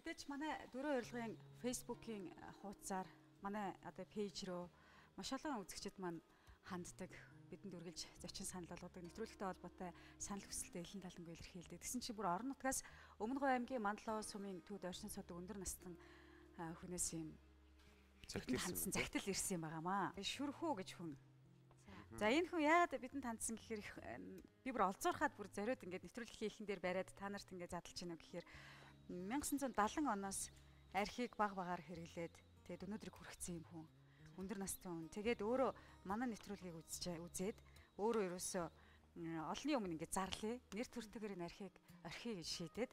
Мэдээж манай дөрөв урилгын Facebook-ийн хуудасаар манай одоо пэйж рүү маш олон үзэгчид маань ханддаг, бидэнд үргэлж зочин санал болгодог, нэвтрүүлэгтэй холбоотой санал хүсэлтэд элен талангүй илэрхийлдэг. Тэгсэн чинь бүр орон нутгаас Өмнөговь аймгийн Мандлоо сумын төвд оршин суудаг өндөр настан хүнээс юм загтал ирсэн юм байгаамаа. Шүрхүү гэж хүн. За энэ хүн яагаад бидэнд хандсан гэхээр би бүр олзуурхаад бүр зориод ингээд нэвтрүүлгийн эхлэн дээр бариад та нарт ингээд задлж гинэ гэхээр 1970 оноос архийг баг багаар хэрэглээд тэгээд өнөөдрийг хүргэсэн юм хүн. Өндөр настай хүн. Тэгээд өөрөө манай нэвтрүүлгийг үзээд өөрөө ерөөсөө олонний өмнө ингээд зарлаа. Нэр төртөөр энэ архийг орхиё гэж шийдээд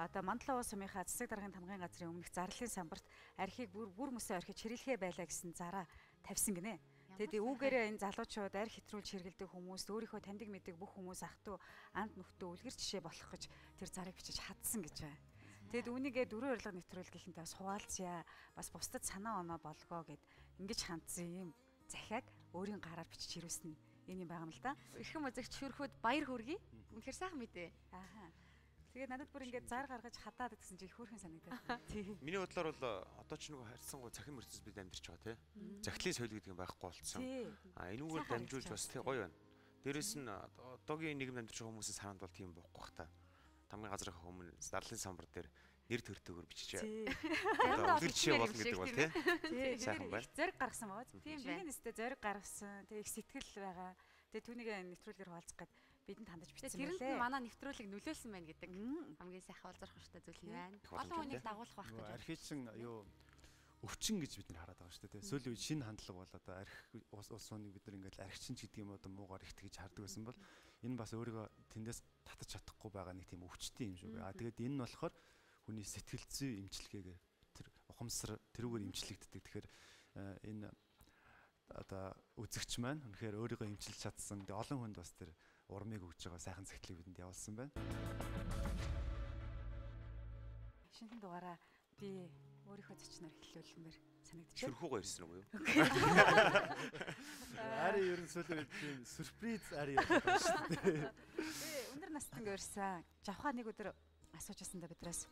одоо Мандлоо сумынхаа засаг даргын тамгын газрын өмнөх зарлалын самбарт архийг бүр мөсөө орхиж хэрэглэхээ байлаа гэсэн зараа тавьсан гинэ. Тэгээд үүгээрээ энэ залуучууд арх хэтрүүлж хэрэглэдэг хүмүүс өөрийнхөө таньдаг мэддэг бүх хүмүүс ах トゥ анд нөхдөө үлгэр жишээ болох гэж тэр зарыг бичиж хадсан гэж байна. Тэгэд үүнийгээ дөрөв урилга нэвтрүүлгийнхэнтэй бас хуваалцъя. Бас бусдад санаа оноо болгоо гэд ингэж хандсан юм захиаг өөрийн гараар бичиж ирүүлсэн энэ юм байгаа юм л да. Эрхэм үзэгч шүрхүүд баяр хүргэе. Үнэхээр сайхан мэдээ. Ааха. Тэгээд надад бүр ингээд зар гаргаж хадаад гэсэн чи их хөөрхөн санагдаад. Тийм. Миний бодлоор бол одоо ч нэг харьцангуй цахим мөрцөс бид амьдарч байгаа тийм. Захидлын соёл гэдэг юм байхгүй болцсон. Энүүгээр дамжуулж бас тийм гоё байна. Дээрэс нь одоогийн нийгэм амьдарч байгаа хүмүүсийн санаанд бол тийм бохгүй бах та. Тамгын газрын өмнө зарлалын самбар дээр нэр төртөөр биччихээ. Одоо үлгэр жишээ болно гэдэг бол тийм. Сайхан байна. Зориг гаргасан байгаа. Тийм нэгнээсээ зориг гаргасан. Тэгээ их сэтгэл байгаа. Тэгээ түүнийг нэвтрүүлгээр хуваалцах гээд бидэнд хандаж бичсэн байлээ. Тэрэнд манай нэвтрүүлэг нөлөөлсөн байна гэдэг хамгийн сайхан олзорох хөштэй зүйл нь байна. Олон хүнийг дагуулах байх гэж. Архичин юу өвчин гэж бид нар хараад байгаа шүү дээ. Сүүлийн үед шинэ хандлага бол одоо архи улс сууныг бид нар ингээд архичин ч гэдэг юм одоо муугаар ихтгэж хардаг байсан бол энэ бас өөрийгөө тэндээс татаж чадахгүй байгаа нэг тийм өвчтөн юм шүү. Тэгээд энэ нь болохоор хүний сэтгэл зүй эмчилгээгээ тэр ухамсар тэрүүгээр эмчлэгддэг. Тэгэхээр энэ одоо үзэгч маань үнэхээр өөрийгөө эмчилж чадсан. Олон хүнд бас тэр урмыг өгж байгаа сайхан захидлыг бидэнд явуулсан байна. Шинэ дугаараа би өөрийнхөө зочноор эхлүүлмээр санагдчих. Шүрхүүгөө ирсэн үү юу? Ари ерөн сүүлийн тийм сюрприз ари явуулсан шүү дээ. Өндөр настан ирсэн. Жавхаа нэг өдөр асууж байсандаа бидраас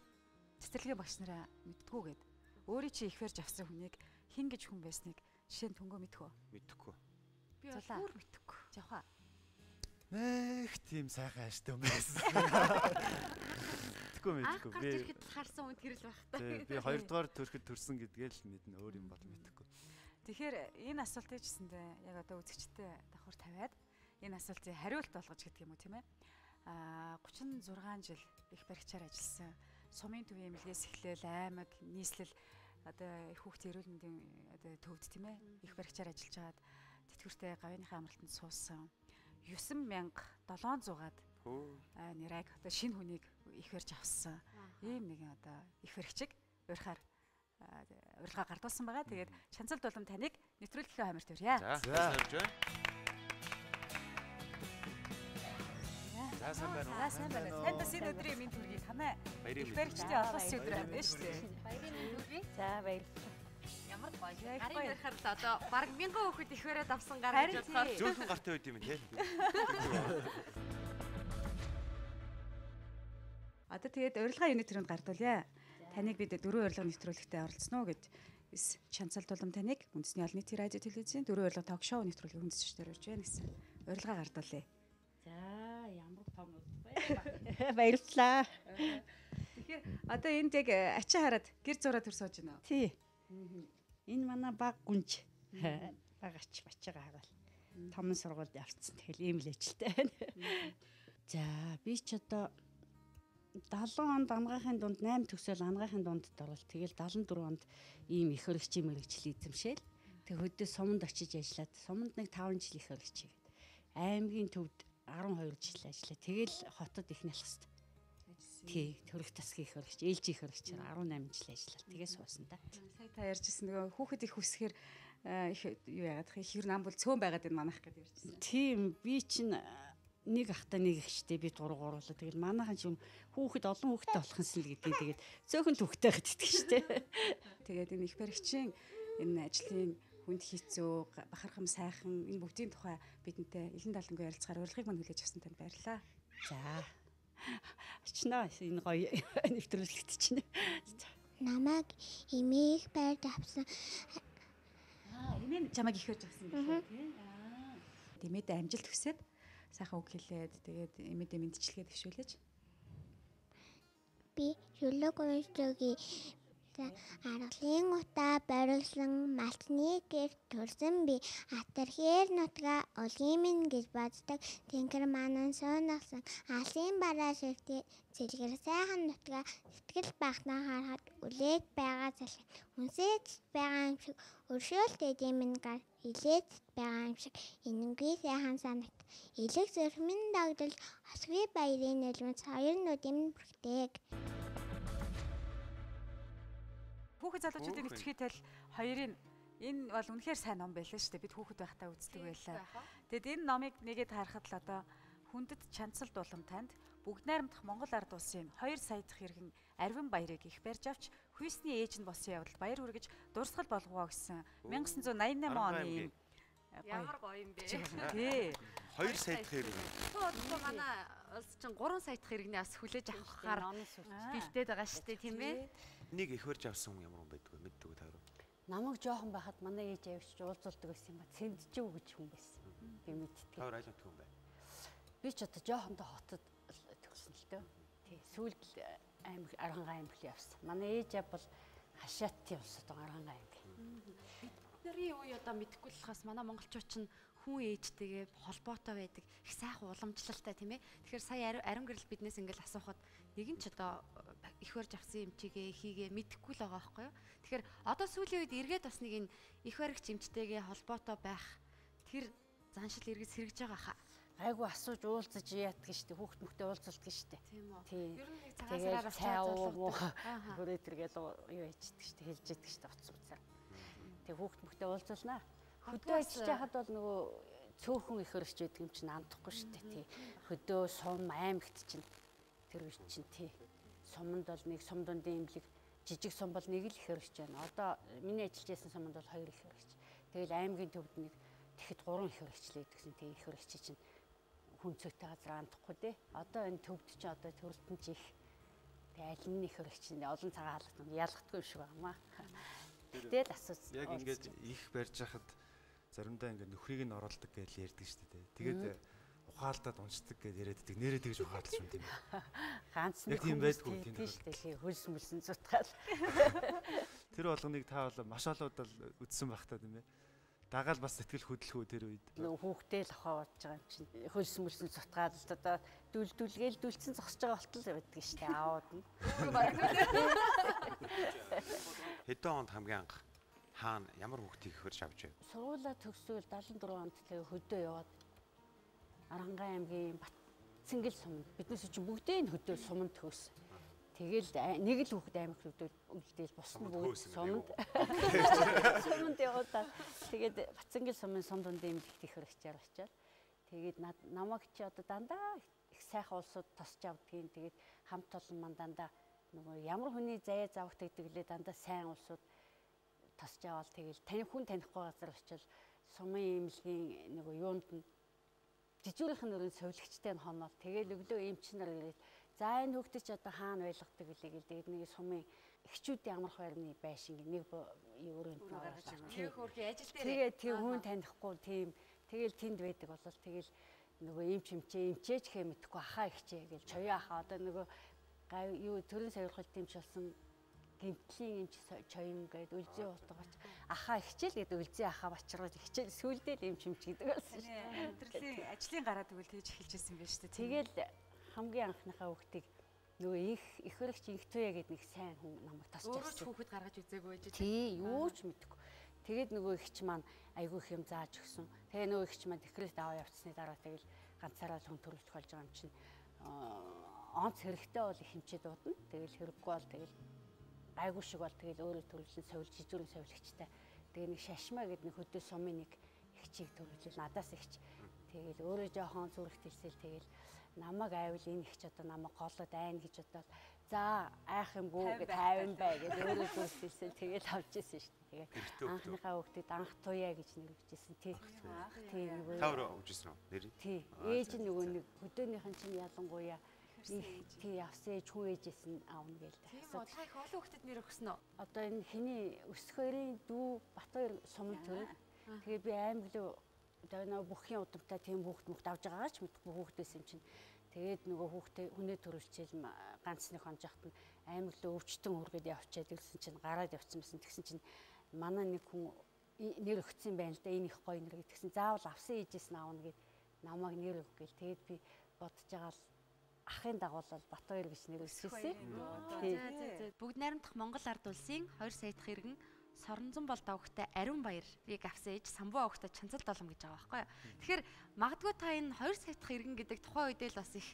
цэцэрлэгийн багш нараа мэдтгүүгээд өөрийн чи ихвэрж авсан хүнийг хин гэж хүн байсныг жишээ нь түнгөө мэдхүү. Мэдхгүй. Би бүр мэдхгүй. Жавхаа. Нэх тийм сайхан ааштай юм байсан. Мэдхгүй. Би ихэд харсан хүн тэрл байх та. Би хоёрдугаар төрөхөд төрсөн гэдгээ л мэднэ, өөр юм бол мэдэхгүй. Тэгэхээр энэ асуултыг гэсэндээ яг одоо үзэгчтэй давхар тавиад энэ асуултыг хариулт болгож гэдэг юм уу тийм ээ? 36 жил их баригчаар ажилласан. Сумын төвийн эмнэлгээс эхлээл аймаг, нийслэл одоо их хүүхдийн эрүүл мэндийн одоо төвд тийм ээ? Их баригчаар ажиллаж хагаад тэтгэвртэй гавьяаныхаа амралтанд суусан. 9700-аад нэрэг одоо шинэ хүнийг их барьж авсан. Ийм нэгэн одоо их баригчиг урьхаар урилга гардуулсан байгаа. Тэгээд Шанцалд болон таныг нэвтрүүлгийн хамарт хүрье. За тавьж байна. За сайн байна уу? За сайн байна. Танд бас энэ өдрийн минь төргийг танай их баригчдын олон өдөр байна шүү дээ. Баярын хүргэе. За баярлалаа. Ямар гоё. Гарын барихаар л одоо баг 1000 хүүхэд их бариад авсан гар гэж бодохоор зөөхөн гартай байд юм тийм. Одоо тэгээд урилга юуны төрөнд гардуулъя. Таныг бид дөрөв урилга нэвтрүүлэгтээ оролцсон уу гэж Шанцалд болон таныг үндэсний олон нийтийн радио телевизийн дөрөв урилга ток шоу нэвтрүүлгийн хүндэтгэгчдээр урьж байна гэсэн урилга гардуулъя. За ямар том баярлалаа. Баярлалаа. Тэгэхээр одоо энд яг ачаа хараад гэр зураа төр сууж байна уу? Тий. Энэ манай баг гүнж баг ач бачаага хагаал. Томн сургуульд явцсан. Тэгэл ийм л ажилтай байна. За би ч одоо 70 онд амгаахын дунд 8 төгсөөл амгаахын дундд орвол тэгэл 74 онд ийм их хөрөгчийн мэрэгчлээ эзэмшээл. Тэг хөдөө суманд очиж ажиллаад суманд нэг 5 жил их хөрөгч хийгээд аймгийн төвд 12 жил ажиллаа. Тэгэл хотод их налхст. Тий, төрөх тасгийн их хөрөгч, ээлжийн их хөрөгч 18 жил ажиллаа. Тэгээ суусан да. Сая та ярьжсэн нөгөө хүүхэд их хүсэхээр их юу яагаад их хэр нам бол цөөн байгаад энэ манах гэдээ ярьжсэн. Тийм, би чинь нэг ахтай нэг ихчтэй би гуруулаа. Тэгэл манайхан ч юм хүүхэд олон хүүхэдтэй болох юмсан л гэдгийг тэгээд цөөхөн түүхтэй гэд итгэж штэ. Тэгээд энэ их баригчийн энэ ажлын хүнд хийцүү, бахархам сайхан энэ бүгдийн тухай бидэнтэй элен талангүй ярилцахаар урилгыг мань хүлээж авсан танд баярлалаа. За. Ачнаа энэ гоё нэвтрүүлэгт чинь. намайг имээх байрд авсан. Эмээ чамайг ихэрж авсан гэх тийм. Эмээдээ амжилт хүсээд сайхан үг хэлээд тэгээд эмээдээ мэдчилгээ төвшүүлж. Би шүлэг уншдагий аргалын утаа бориглон малчны гэр төрсөн би атархээр нутгаа олгийн минь гэж боддог тэнгэр манан суунагсан алсын бараа шивтээ цэлгэр сайхан нутгаа сэтгэл багтнаа харахад үлээд байгаа залхи үнсэж байгаа юм шиг өршөөлтэй дэмэн гар илээд байгаа юм шиг энэнгүй сайхан санагт элэг зөрмөн дагдал осгүй баярын нэлмэц хоёр нүдийн бүртэг. Хүүхэд залуучуудын нэвтрхийтэл хоёрын энэ бол үнэхээр сайн ном байлаа шүү дээ. Бид хүүхэд байхдаа үздэг байлаа. Тэгэд энэ номыг нэгээд харахад л одоо хүндэт чанцалд улам танд бүгд найрамдах Монгол ард улсын 2 сая дахь иргэн Арвин баярыг их барьж авч хүйсний ээж нь босон явдал баяр хүргэж дурсгал болгоо гэсэн 1988 оны Ямар гоё юм бэ? Тий. 2 сая дахь иргэн. Одоо манай улс чинь 3 сая дахь иргэний бас хүлээж авахаар бэлдээд байгаа шүү дээ, тийм ээ? Нэг их барьж авсан хүн ямар хүн байдг вэ? Мэддэг үү та хоёр? Намайг жоохон байхад манай ээж авчиж уулзуулдаг байсан юм ба цэнджив гэж хүн байсан. Би мэддэг. Та хоёр айлын хүн бай. Би ч одоо жоохондоо хотод төгсөн л дөө. Тий. Сүүлд аймаг Арангаан аймаг явсан. Манай ээж ав бол Хашаатын улсад Арангаан аймаг. Бидний үе одоо мэдэхгүй болохоос манай монголчууд чинь хүн ээжтэйгээ холбоотой байдаг их сайхан уламжлалтай тийм ээ. Тэгэхээр сая арим гэрэл биднээс ингээл асуухад нэг нь ч одоо их барьж авсан юм чигээ хийгээ мэдэхгүй л байгаа байхгүй юу. Тэгэхээр одоо сүүлийн үед эргээд бас нэг энэ их баригч эмчтэйгээ холбоотой байх тэр заншил эргээд сэргэж байгаа хаа. Айгу асууж уулзаж яадаг штеп хүүхд мөхтэй уулзалдаг штеп. Тийм үү. Тий. Ер нь нэг цагаан сараар цаа бүрээ тэргээл юу ээждэг штеп хэлж яадаг штеп утас уцаар. Тэг хүүхд мөхтэй уулзуулнаа. Хөдөө ичж яхад бол нөгөө цөөхөн их өрч байдаг юм чинь андахгүй штеп тий. Хөдөө сум аймагт чинь тэр үе чинь тий. Суманд бол нэг сум дундын имлэг жижиг сум бол нэг л их өрч байна. Одоо миний ажиллаж байсан суманд бол 2 их өрч. Тэгэл аймгийн төвд нэг тэгэхэд 3 их өрчлээ гэдгсэн тий их өрч чинь хүн цөөхтэй газар андахгүй тий. Одоо энэ төвд чи одоо төрөлтөн чи их тэг аль нь их өрч чинь олон цагаан хаалгад ялгдаггүй юм шиг байна. Тэгэл асууц. Яг ингээд их барьж хахад заримдаа ингээд нөхрийг нь оруулдаг гэж ярьдаг шүү дээ. Тэгээд ухаалдаад унцдаг гэж яриаддаг. Нэрээ тэгж ухаалж юм тийм. Ганц нэг юм байдгүй тийм шүү дээ. Хөлс мөлсөн зутгаал. Тэр болгоныг та бол маш олоодал үдсэн байх та тийм ээ. Дагаал бас сэтгэл хөдлөхөө тэр үед. Нөгөө хүүхдээ л авах бодож байгаа юм чинь. Хөлс мөлсөн зутгаал л одоо дүлдүүлгээл дүлцэн зогсож байгаа болтол байдаг шүү дээ. Аауд нь. Хэдэн онд хамгийн анх хаана ямар хүүхдийг их барьж авч байв? Сургуулаа төгсөөл 74 онд тэгээ хөдөө яваад Арангаан аймгийн Батцэнгэл суманд биднээс чинь бүгдээ энэ хөдөө суманд төгсөн. Тэгэл нэг л хүүхэд аймаг үлдээл босны бүгд суманд суманд яваад тэгээд Батцэнгэл сумын сум дундын эмнэлэгт их барьчаар очиад тэгээд намайг чи одоо дандаа их сайхан улсууд тосч авдгийн тэгээд хамт олон ман дандаа нөгөө ямар хүний заяа завхтагдгэлээ дандаа сайн улсууд тосч аваад тэгэл тань хүн танихгүй газар очил сумын эмнэлгийн нөгөө юунд нь жижигхэн нөрийн совилгчтай нь хоноод тэгэл өглөө эмч нар ирээд за энэ хүүхдээ чи одоо хаана байлгадаг гэлээ гэл тэгээд нэг сумын эхчүүдийн амрах байрны байшин нэг өрөөнд гаргаж тэр хөрхи ажил дээр тэгээ хүн танихгүй тийм тэгэл тэнд байдаг болол тэгэл нөгөө эмчээч хэ мэдхгүй ахаа ихчээ гэл чоё ахаа одоо нөгөө юу төрийн савилгалт эмч болсон гэмтлийн эмч чоён гэдэг үлзий утгач ахаа ихчээл гэдэг үлзий ахаа бачраад ихчээл сүулдэл эмч гэдэг байсан шүү дээ. Амьдралын ажлын гараа тэгвэл тэгж эхэлж ирсэн байж тээ. Тэгэл хамгийн анхныхаа хүүхдийг нөгөө их өргөч их туяа гэдэг нэг сайн хүн намайг тасч өөрөө ч хүүхэд гаргаж үзээгүй байж тий юу ч мэдгүй. Тэгээд нөгөө ихч маань айгүй их юм зааж өгсөн. Тэгээ нөгөө ихч маань декрет аваа явцсны дараа тэгэл ганцаараа л хүн төрөлдөх болж байгаа юм чинь онц хэрэгтэй бол их хэмжээ дуудана. Тэгэл хэрэггүй бол тэгэл айгүй шиг бол тэгэл өөрөө төрөлжин совилж жижигэн совилгчтай. Тэгээ нэг шашмаа гэдэг нэг хөдөө сумын нэг ихчийг төрөлжил надаас ихч. Тэгэл өөрөө жоохон зүрхт хэлсэл тэгэл намайг айвал энэ ихч одоо намайг голоод айн гэж бодоод за айх юмгүй гэж 50 бай гэдэг өөрөө зүрхт хэлсэл тэгэл авч ирсэн шүү дээ. Тэгээ анхныхаа хүүхдэд анх туяа гэж нэрвэжсэн тий. Та өөрөө өгчсэн үү? Нэр? Тий. Ээж нь нөгөө нэг хөдөөнийхэн чинь ялангуяа тий авсан ээж хүн ээжээс нь аавна гээл Тийм үү, та их олон хүүхдэд нэр өгсөн үү? Одоо энэ хиний өсгөрийн дүү Батбаяр сумын төрөв. Тэгээ би аймаг одоо нөө бүхний удамтай тийм хүүхд авж байгаач мэдгүй хүүхдээс юм чинь. Тэгээд нөгөө хүүхдээ хүнээ төрүүлчихэл ганц нэг хонжохт нь аймаг л өвчтөн үргээд явчаад гэсэн чинь гараад явцсан байсан. Тэгсэн чинь манай нэг хүн нэр өгсөн байна л да, энэ их гоё нэр гэдгсэн. Заавал авсан ээжээс нь аавна гэд намайг нэр өггээл. Тэгээд би бодож байгаа л ахын дагуулал Батбаяр гэж нэр өгсөн. Бүгд найрамдах Монгол ард улсын 2 сая дахь иргэн Соронзон бол давхтай Ариун Баярыг авсан ээж Самбуу авахтай Чанцал Долом гэж байгаа байхгүй юу. Тэгэхээр магадгүй та энэ 2 сая дахь иргэн гэдэг тухайн үедээ л бас их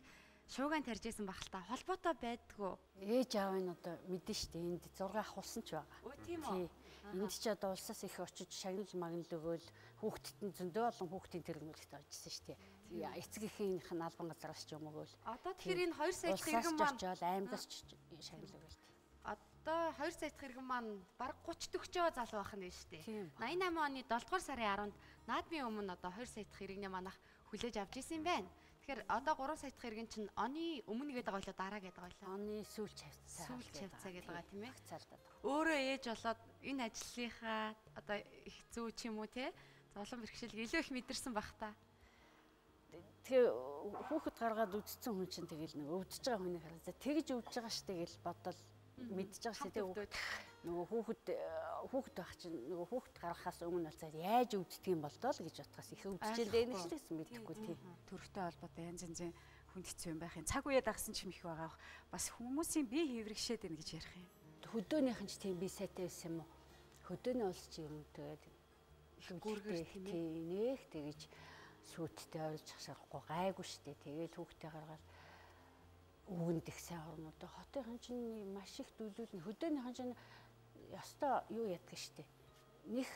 шуугаан тарьжсэн байх л та. Холбоотой байдгүй. Ээж аав нь одоо мэдэн штэ энд 6 ахулсан ч байгаа. Өө тийм үү. Энд ч одоо улсаас их очиж шагнал магнал өгөөл хүүхдэд нь зөндөө олон хүүхдийн тэргүүлэгт очсон штэ. Эцгийнхийнх нь албан газараас ч юм өгөөл. Одоо тэгэхээр энэ 2 сая дахь иргэн маань очоод аймагаас ч шагнал өгөөл. Одоо 2 сая дахь иргэн маань баг 30 40 залуу байх нь шүү дээ. 88 оны 7 дугаар сарын 10-нд наадмын өмнө одоо 2 сая дахь иргэний манах хүлээж авч исэн юм байна. Тэгэхээр одоо 3 сая дахь иргэн чинь оны өмнө гэдэг байгаа болоо дараа гэдэг байгаа. Оны сүүлч хавцаа. Сүүлч хавцаа гэдэг байгаа тийм ээ. Хавцаалдаад. Өөрөө ээж болоод энэ ажлынхаа одоо их зүү ч юм уу те золон бэрхшээлг илүү их мэдэрсэн бах та. Тэгээ хүүхэд гаргаад үдцсэн хүн чинь тэгэл нэг өвдөж байгаа хүнийг хараа. За тэгж өвдөж байгаа ш тэгэл бодол мэдж байгаа ш тэгээ нөгөө хүүхэд байх чинь нөгөө хүүхэд гаргахаас өмнө бол за яаж өвддөг юм бол тоо л гэж бодхоос их өвдөж дээ нэг л гэсэн мэдэхгүй тий. Төрхтэй холбоотой янз янзын хүнд хэцүү юм байхын цаг үеэ дагсан ч юм их байгаа. Бас хүмүүсийн бие хэврэгшээд байна гэж ярих юм. Хөдөөнийх нь ч тийм бие сайтай байсан юм уу? Хөдөөний улс чи юм тэгээд их гүргэр тийм нэх тэгэж сүйттэй ойрж хашаахгүй гайгүй штэ. Тэгээд хүүхдээ гаргаад өвгөнд их сайн орнуудаа хотынхан чинь маш их дөлөөлнө. Хөдөөнийхэн чинь ёстой юу яддаг штэ. Них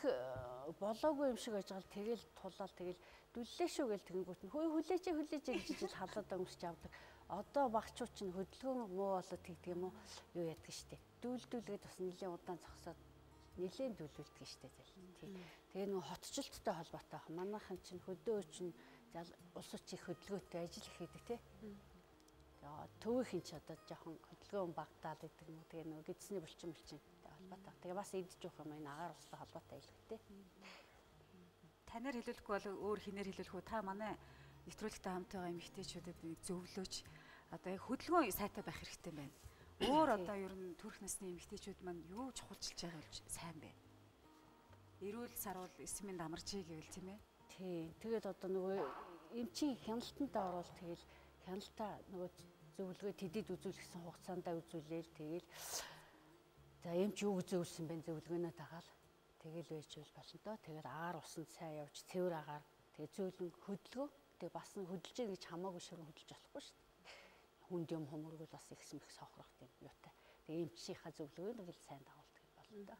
болоогүй юм шиг байж байгаа л тэгэл тулаал тэгэл дүллээ шүү гэл тэгэнгүүт нь хүлээж гэж жил халаад өмсч авдаг. Одоо багчууд чинь хөдөлгөөн муу болоод тэгдэг юм уу юу яддаг штэ. Дүүлдүүлгээд бас нэлийн удаан зогсоод нэлийн дүүлүүлдэг штэ зэл. Тэгээ нөгөө хотчлолттой холбоотой. Манайхан чинь хөдөө чинь улс орчийн хөдөлгөөтэй ажил их хийдэг тий. Төвийнхэн ч одоо жоохон хөдөлгөөн багтаал гэдэг юм уу. Тэгээ нөгөө гидсний булчин холбоотой. Тэгээ бас идэж явах юм энэ агаар устай холбоотой илүүтэй. Танаар хэлүүлэхгүй бол өөр хинээр хэлүүлэх үү? Та манай нэвтрүүлэгтэй хамт байгаа эмэгтэйчүүдэд нэг зөвлөөж одоо яг хөдөлгөөн сайтай байх хэрэгтэй байна. Өөр одоо ер нь төрх насны эмэгтэйчүүд маань юу чухалчилж байгаа юм сайн бэ? Эрүүл сарвал эсмэнд амарчий гэвэл тийм ээ. Тий. Тэгээд одоо нөгөө эмчийн хяналтандаа орвол тэгэл хяналтаа нөгөө зөвлөгөө тэдэд үзүүлсэн хугацаандаа үзүүлээл тэгэл за эмч юу зөвлөсөн бэ зөвлөгөөнөө дагаал тэгэл байжвал болно доо. Тэгээд агаар усанд сайн явж цэвэр агаар тэгээд зөөлөн хөдөлгөө тэгээд бас хөдөлж яах гэж хамаагүй ширэн хөдөлж болохгүй шүү дээ. Хүнд юм хумургул бас ихсмэх сохрох юм юутай. Тэгээд эмчийнхаа зөвлөгөөнд л сайн дагуулдаг болно доо.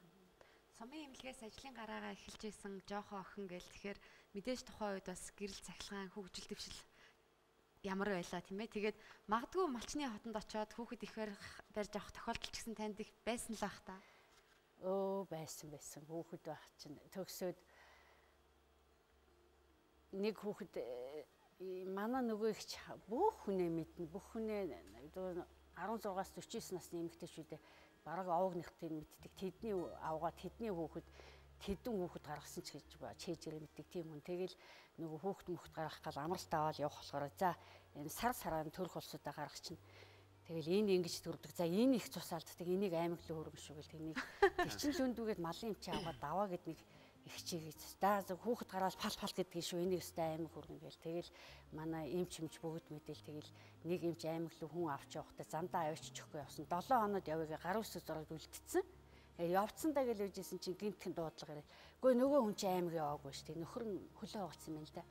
Сумын эмнэлгээс ажлын гараагаа эхэлж исэн жоохон охин гээл тэгэхээр мэдээж тухайн үед бас гэрэл цахилгаан хөгжил дэвшил ямар байлаа тийм ээ. Тэгээд магадгүй малчны хотонд очиод хүүхэд их барьж авах тохиолдол ч гэсэн танд их байсан л ах та. Байсан. Хүүхэд байх чинь төгсөөд нэг хүүхэд манай нөгөө их бүх хүнээ мэднэ. Бүх хүнээ 16-аас 49 насны эмэгтэйчүүдээ бараг овог нэгтийг мэддэг. Тэдний авгаад тэдний хүүхэд тэдэн хүүхэд гаргасан ч гэж чийж ирээ мэддэг тийм хүн. Тэгэл нөгөө хүүхэд мөхт гаргах гал амралт аваад явах болохоор за энэ сарaan төрөх улсуудаа гаргах чинь тэгэл энэ ингэж төрдөг. За энэ их цус алддаг. Энийг аймаг л хөргөн шүү гэл тэнийг тийчин лүндүүгээд малын эмчээ аваад даваа гэд нэг их чигээ. За хүүхэд гараад пал гэдгийг шүү. Энийг өстэй аймаг хөргөн гэл тэгэл манай эмч бүгд мэдээл тэгэл нэг эмч аймаг л хүн авч явахдаа зандаа авчичихгүй явсан. 7 хоноод явъя гар үсэг зороод үлдчихсэн. Явцсандаа гэл үжсэн чинь гинтхэн дуудлага ирээ. Гэхдээ нөгөө хүн чинь аймаг яваагүй шүү дээ. Нөхөр нь хөлөө угаацсан юм л да.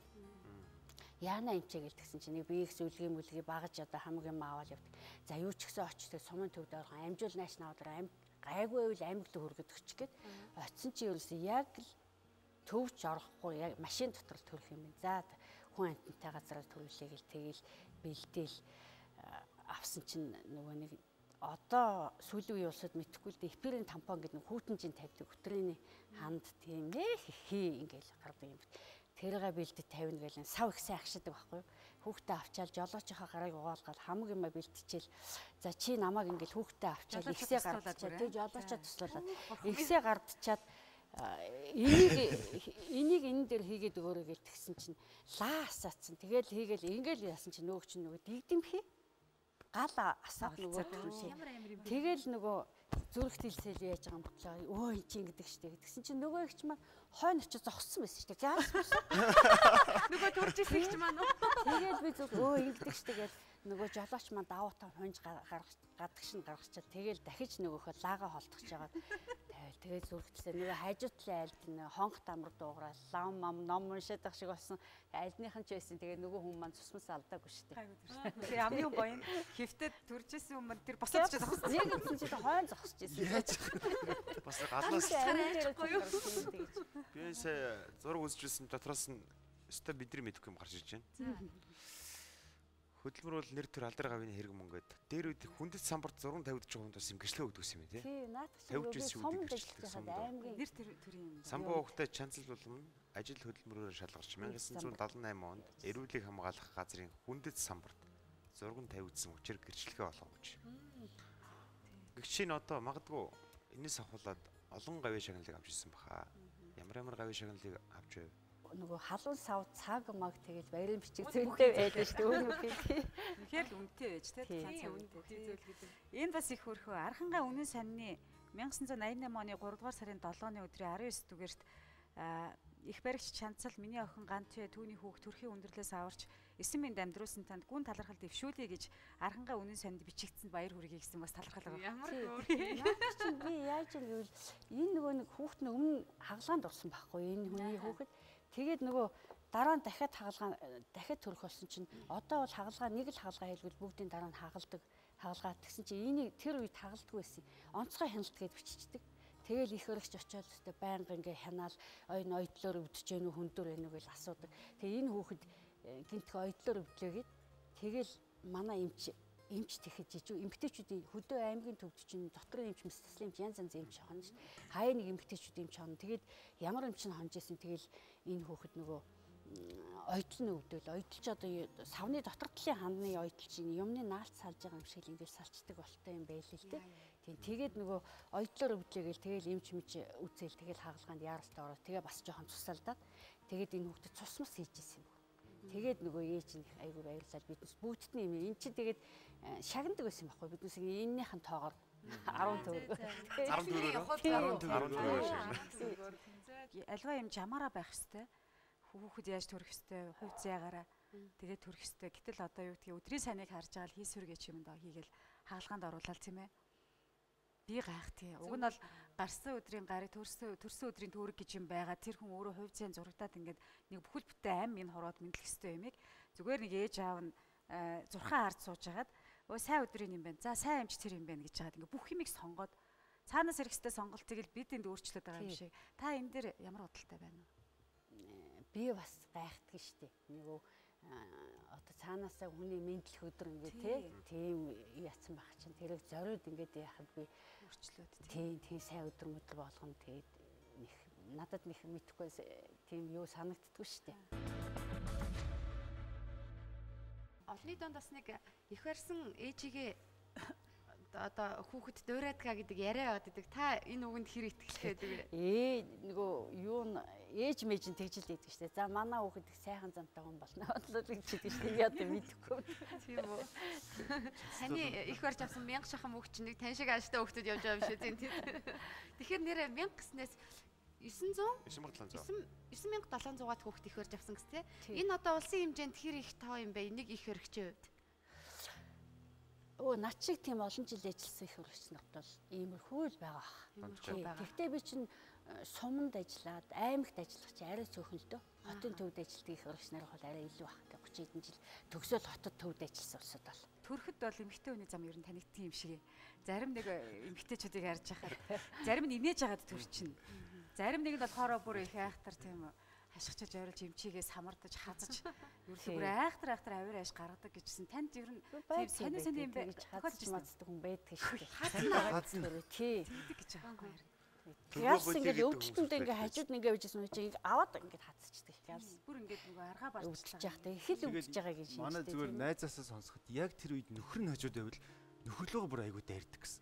Яана эмчээ гэлтгсэн чинь нэг биеийг сүлгийн мүлгийг багаж одоо хамаг юм аваад явдаг. За юу ч гэсэн очтой сумын төвд орхон амжуул нааш навдар гайгүй байвал аймаг л хөргөд өгч гээд очисон чи ерөөсөө яг л төвч орохгүй яг машин дотор л төрөх юм байна. За хүн амттай газараар төрүүлээ гэл тэгэл бэлдээл авсан чинь нөгөө нэг одоо сүүлийн үеийн улсад мэдхгүй л дээ эпирийн тампон гэдэг нэг хүүтэнжин тавьдаг өтрийн ханд тийм нэх хий ингээл гардаг юм. тэргээ бэлдэж тавина гэлэн сав ихсэн агшдаг байхгүй юу. Хүүхдээ авчаал жолоочийнхаа гарыг угаалгаад хамаг юм бэлтчихэл за чи намайг ингээл хүүхдээ авчаал ихсээ гардчаад тэг жолоочоо туслуулаад ихсээ гардчаад энийг энэ дээр хийгээд өгөөрэй гэж тэгсэн чинь лаа асаацсан. Тэгэл хийгээл ингээл яасан чинь нөгөө чинь нөгөө дигдэмхий гал асаад нөгөө түншээ. Тэгэл нөгөө зүрх дэлсэл яаж байгаа юм бодлоо. Өө эн чинь гэдэг штэ. Тэгсэн чинь нөгөө ихч маань хойно очиж зогссон байсан штэ. Жаас Нөгөө төрж ирсэн ихч маань уу? тэгэл би зүг өө ингэдэг штэ гэж нөгөө жолооч маань давуу таа хонж гадагш нь гаргачаад тэгэл дахиж нөгөөхөө лаага холтгож жагаад тэгээд зүрхтэлээ нөгөө хажуутлын айлд нөгөө хонх дамар дуугараа лам мам ном уншаад ах шиг болсон айлдныхан ч байсан тэгээд нөгөө хүн маань цусмас алдаагүй штэ. Тэгээ амны боён хөвтөд төржсэн юм тэр босоод ч зогссон. Яг гэсэн чинь хойно зогсож байсан. Бас гаднаас Аюулгүй юу? би сая зураг үзчихсэн дотроос нь өстой бидний мэдэхгүй юм гарч иж байна. Хөдөлмөр бол нэр төр алдар гавны хэрэг мөнгөд дээр үд хүндэт самбарт зураг тавьдаж байгаа хүнд бас имгэрчлээ өгдөг юм тий. Тий, наадах Тавьж шиг ирсэн сум үдийг дэжлэх хаад аймгийн Нэр төрийн юм. Самбуу хөхтэй чанцал болгоно ажил хөдөлмөрөөр шалгарч 1978 онд эрүүлийг хамгаалах газрын хүндэт самбарт зураг тавьдсан учраас гэрчлэгээ болгоомж. Гэгчийн одоо магадгүй энэс авахуулаад олон гавь шагналыг авч ирсэн баха. Ямар гавь шагналыг авч байв? нөгөө халуун сав цаг маг тэгэл баярын бичиг зүйтэй байлаа шүү дээ. Үнэхээр тий. Тэгэхээр л үнэтэй байж тий. Энэ бас их хөрхөө Архангаа үнэн санны 1988 оны 3 дугаар сарын 7-ны өдрийн 19 дүгээрт их баригч Чанцал миний охин Гантвэ түүний хүүхд төрхийн өндөрлөөс аварч 9 минут амьдруулсан танд гүн талархал дэвшүүлье гэж Архангаа үнэн санд бичигдсэн баяр хүргэе гэсэн бас талархал байгаа. Ямар чи би яаж юм гэвэл энэ нөгөө нэг хүүхд нь өмнө хагалгаанд орсон байхгүй энэ хүний хүүхэд тэгээд нөгөө дараа нь дахиад төрөх болсон чинь одоо бол хагалгаа нэг л хагалгаа хэлбэл бүгдийн дараа нь хагалгаа тэгсэн чинь энийг тэр үед хагалдаггүй байсан. Онцгой хяналт гэж биччихдэг. Тэгэл их өргөж очиод өстэй байнга ингээ хянаал ойн ойдлоор өвдөж гэнэ үү хүндүр гэнэ үү гэж асуудаг. Тэгээ энэ хүүхэд гинтг ойдлоор өвдлөөгээд тэгэл манай эмч тэгэхэд жижиг эмгтээчүүдийн хөдөө аймгийн төвд чинь дотрын эмч мэс төслийн эмч янз янз эмч хонож. Хаяа нэг эмгтээчүүд эмч хонож. Тэгээд ямар эмч нь хонож исэн тэгэл энэ хүүхэд нөгөө ойдол нь өвдөл ойдолч одоо савны дотор талын хандны ойдол чинь юмны наалт салж байгаа юм шиг ингээд салцдаг болтой юм байл л дээ. Тийм тэгээд нөгөө ойдлоор өвдлөгээл тэгэл эмч мч үзэл тэгэл хагалгаанд яаралтай ороо тэгээ бас жоохон цусалдаад тэгээд энэ хүүхдэд цусмас хийж исэн юм. Тэгээд нөгөө ээж нь айгүй баярлал биднес бүгдтний юм. Энд чинь тэгээд шагнадаг байсан байхгүй биднес энэнийхэн тоогоор 10 төгрөг. 10 төгрөг. Альва юм жамаараа байх хэвээр. Хүүхэд яаж төрөх хэвээр, хувь зайгаараа тэгээд төрөх хэвээр. Гэтэл одоо юу гэдгийг өдрийн сайныг харж байгаа л хийсвэргээ юм даа хийгээл хаалгаанд оруулаад тийм ээ. Би гайх тий. Уг нь бол гарсан өдрийн гарыг төрсөн өдрийн төөрөг гэж юм байгаа. Тэр хүн өөрөө хувь зайн зурагдаад ингээд нэг бүхэл бүтэн ам минь хороод мэдлэх хэвээр юмыг зүгээр нэг ээж аав нь зурхаан хард сууж агаад өө сайн өдрийн юм байна. За сайн амч тэр юм байна гэж хаад ингээд бүх юмыг сонгоод цаанаас ирэхстэй сонголтыг л бид энд өөрчлөд байгаа юм шиг. Та энэ дээр ямар бодолтой байна вэ? Би бас гайхдаг штеп. Нөгөө одоо цаанаасаа хүний мэдлэх өдөр ингээд тийм яцсан байх чинь тэрийг зориуд ингээд яхад би Өөрчлөөд тийм сайн өдөр мөдөр болгоно тэгээд надад нэг мэдхгүй тийм юу санагддаггүй штеп. Олны донд бас нэг их барьсан ээжигээ одоо хүүхэд дуурайдгаа гэдэг яриа яваад идэг. Та энэ үгэнд хэр итгэлтэй байдаг вэ? Нөгөө юу ээж мэж нь тэгжил байдаг штеп. За манай хүүхэд их сайхан замтай хүн болно. Бодлоо тэгчихдээ штеп. Би одоо мэдэхгүй. Тийм үү. Таны их барьж авсан 1000 шахан мөнгө чинь нэг тань шиг ааштай хүүхдүүд явж байгаа юм шүү тийм. Тэгэхээр нэрээ 1000 гэснээс 9700-аад хүүхэд их барьж авсан гэс тээ. Энэ одоо улсын хэмжээнд хэр их тоо юм бэ? Нэг их баригчийн хувьд. Над шиг тийм олон жил ажилласан их өргөч нарт бол иймэрхүү л байгаа. Гэхдээ би чинь суманд ажиллаад аймагт ажиллах чи арай цөөхөн л дөө. Хотын төвд ажилладаг их өргөч нар бол арай илүү бах. 30 хэдэн жил төгсөөл хотод төвд ажилласан улсад бол. Төрөхөд бол эмэгтэй хүний зам ер нь танигдсан юм шиг. Зарим нэг эмэгтэйчүүдийг харж байхад зарим нь инээж байгаад төрчихнө. Зарим нэг нь болохоор бүр их айхтар тийм хашгичж ойролж эмчигээс хамардаж хазаж ерөөсөө бүр айхтар авир ааш гаргадаг гэжсэн. Танд ер нь тийм сонин юм байж хазаж мацдаг хүн байдаг шүү дээ. Хазна тий тэгдэг гэж байгаа юм. Яс ингээд өвдөлтөнд ингээд хажууд нэгээ bijсэн үү чи аваад ингээд хатцчихдаг яс. Бүр ингээд нөгөө аргаа Өвдөж барьчихлаа. явах их л өвдөж байгаа гэж шинжтэй. Манай зүгээр найзаасаа сонсоход яг тэр үед нөхөр нь хажууд байвал нөхөрлөгөө бүр айгүй дайрдаг гэсэн.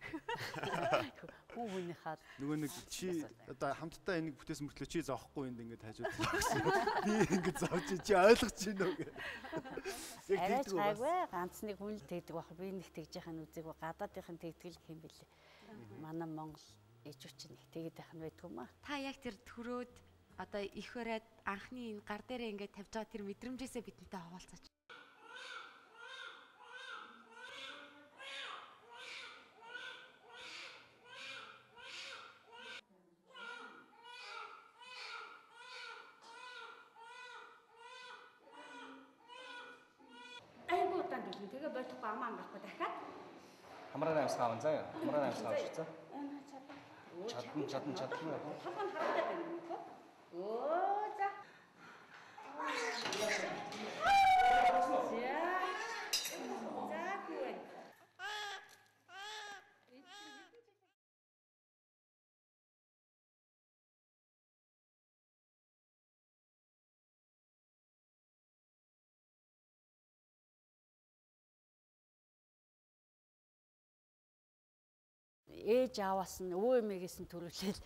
Хүн хүний хаад Нөгөө нэг чи одоо хамтдаа энийг бүтээсэн мөртлөө чи зоохгүй энд ингээд хажууд гэсэн. Би ингээд зоож чи ойлгож байна уу гэх. арайч гайгүй ганц нэг хүн л тэгдэг баг. Би нэг тэгж яхаа нүзэг гадаадынх нь тэгдэг л юм бэлээ. Манай Монгол ээжүүч нэг тэгээд байх нь байдгүй маа. Та яг тэр төрөөд одоо их бариад анхны энэ гар дээрээ ингээд тавьж байгаа тэр мэдрэмжээсээ бидэнтэй хаваалцаач. Айгуу удаан гэлээ. Тэгээ бодохгүй амаа амгаахгүй дахиад Хамраа амсгаан заа. Хамраа амсгаан шигцээ. Чадна. хавхан харагдаад байна юм уу? Оо за. За күн. Ээж аваас нь өвөө эмээгээс нь төрүүлээд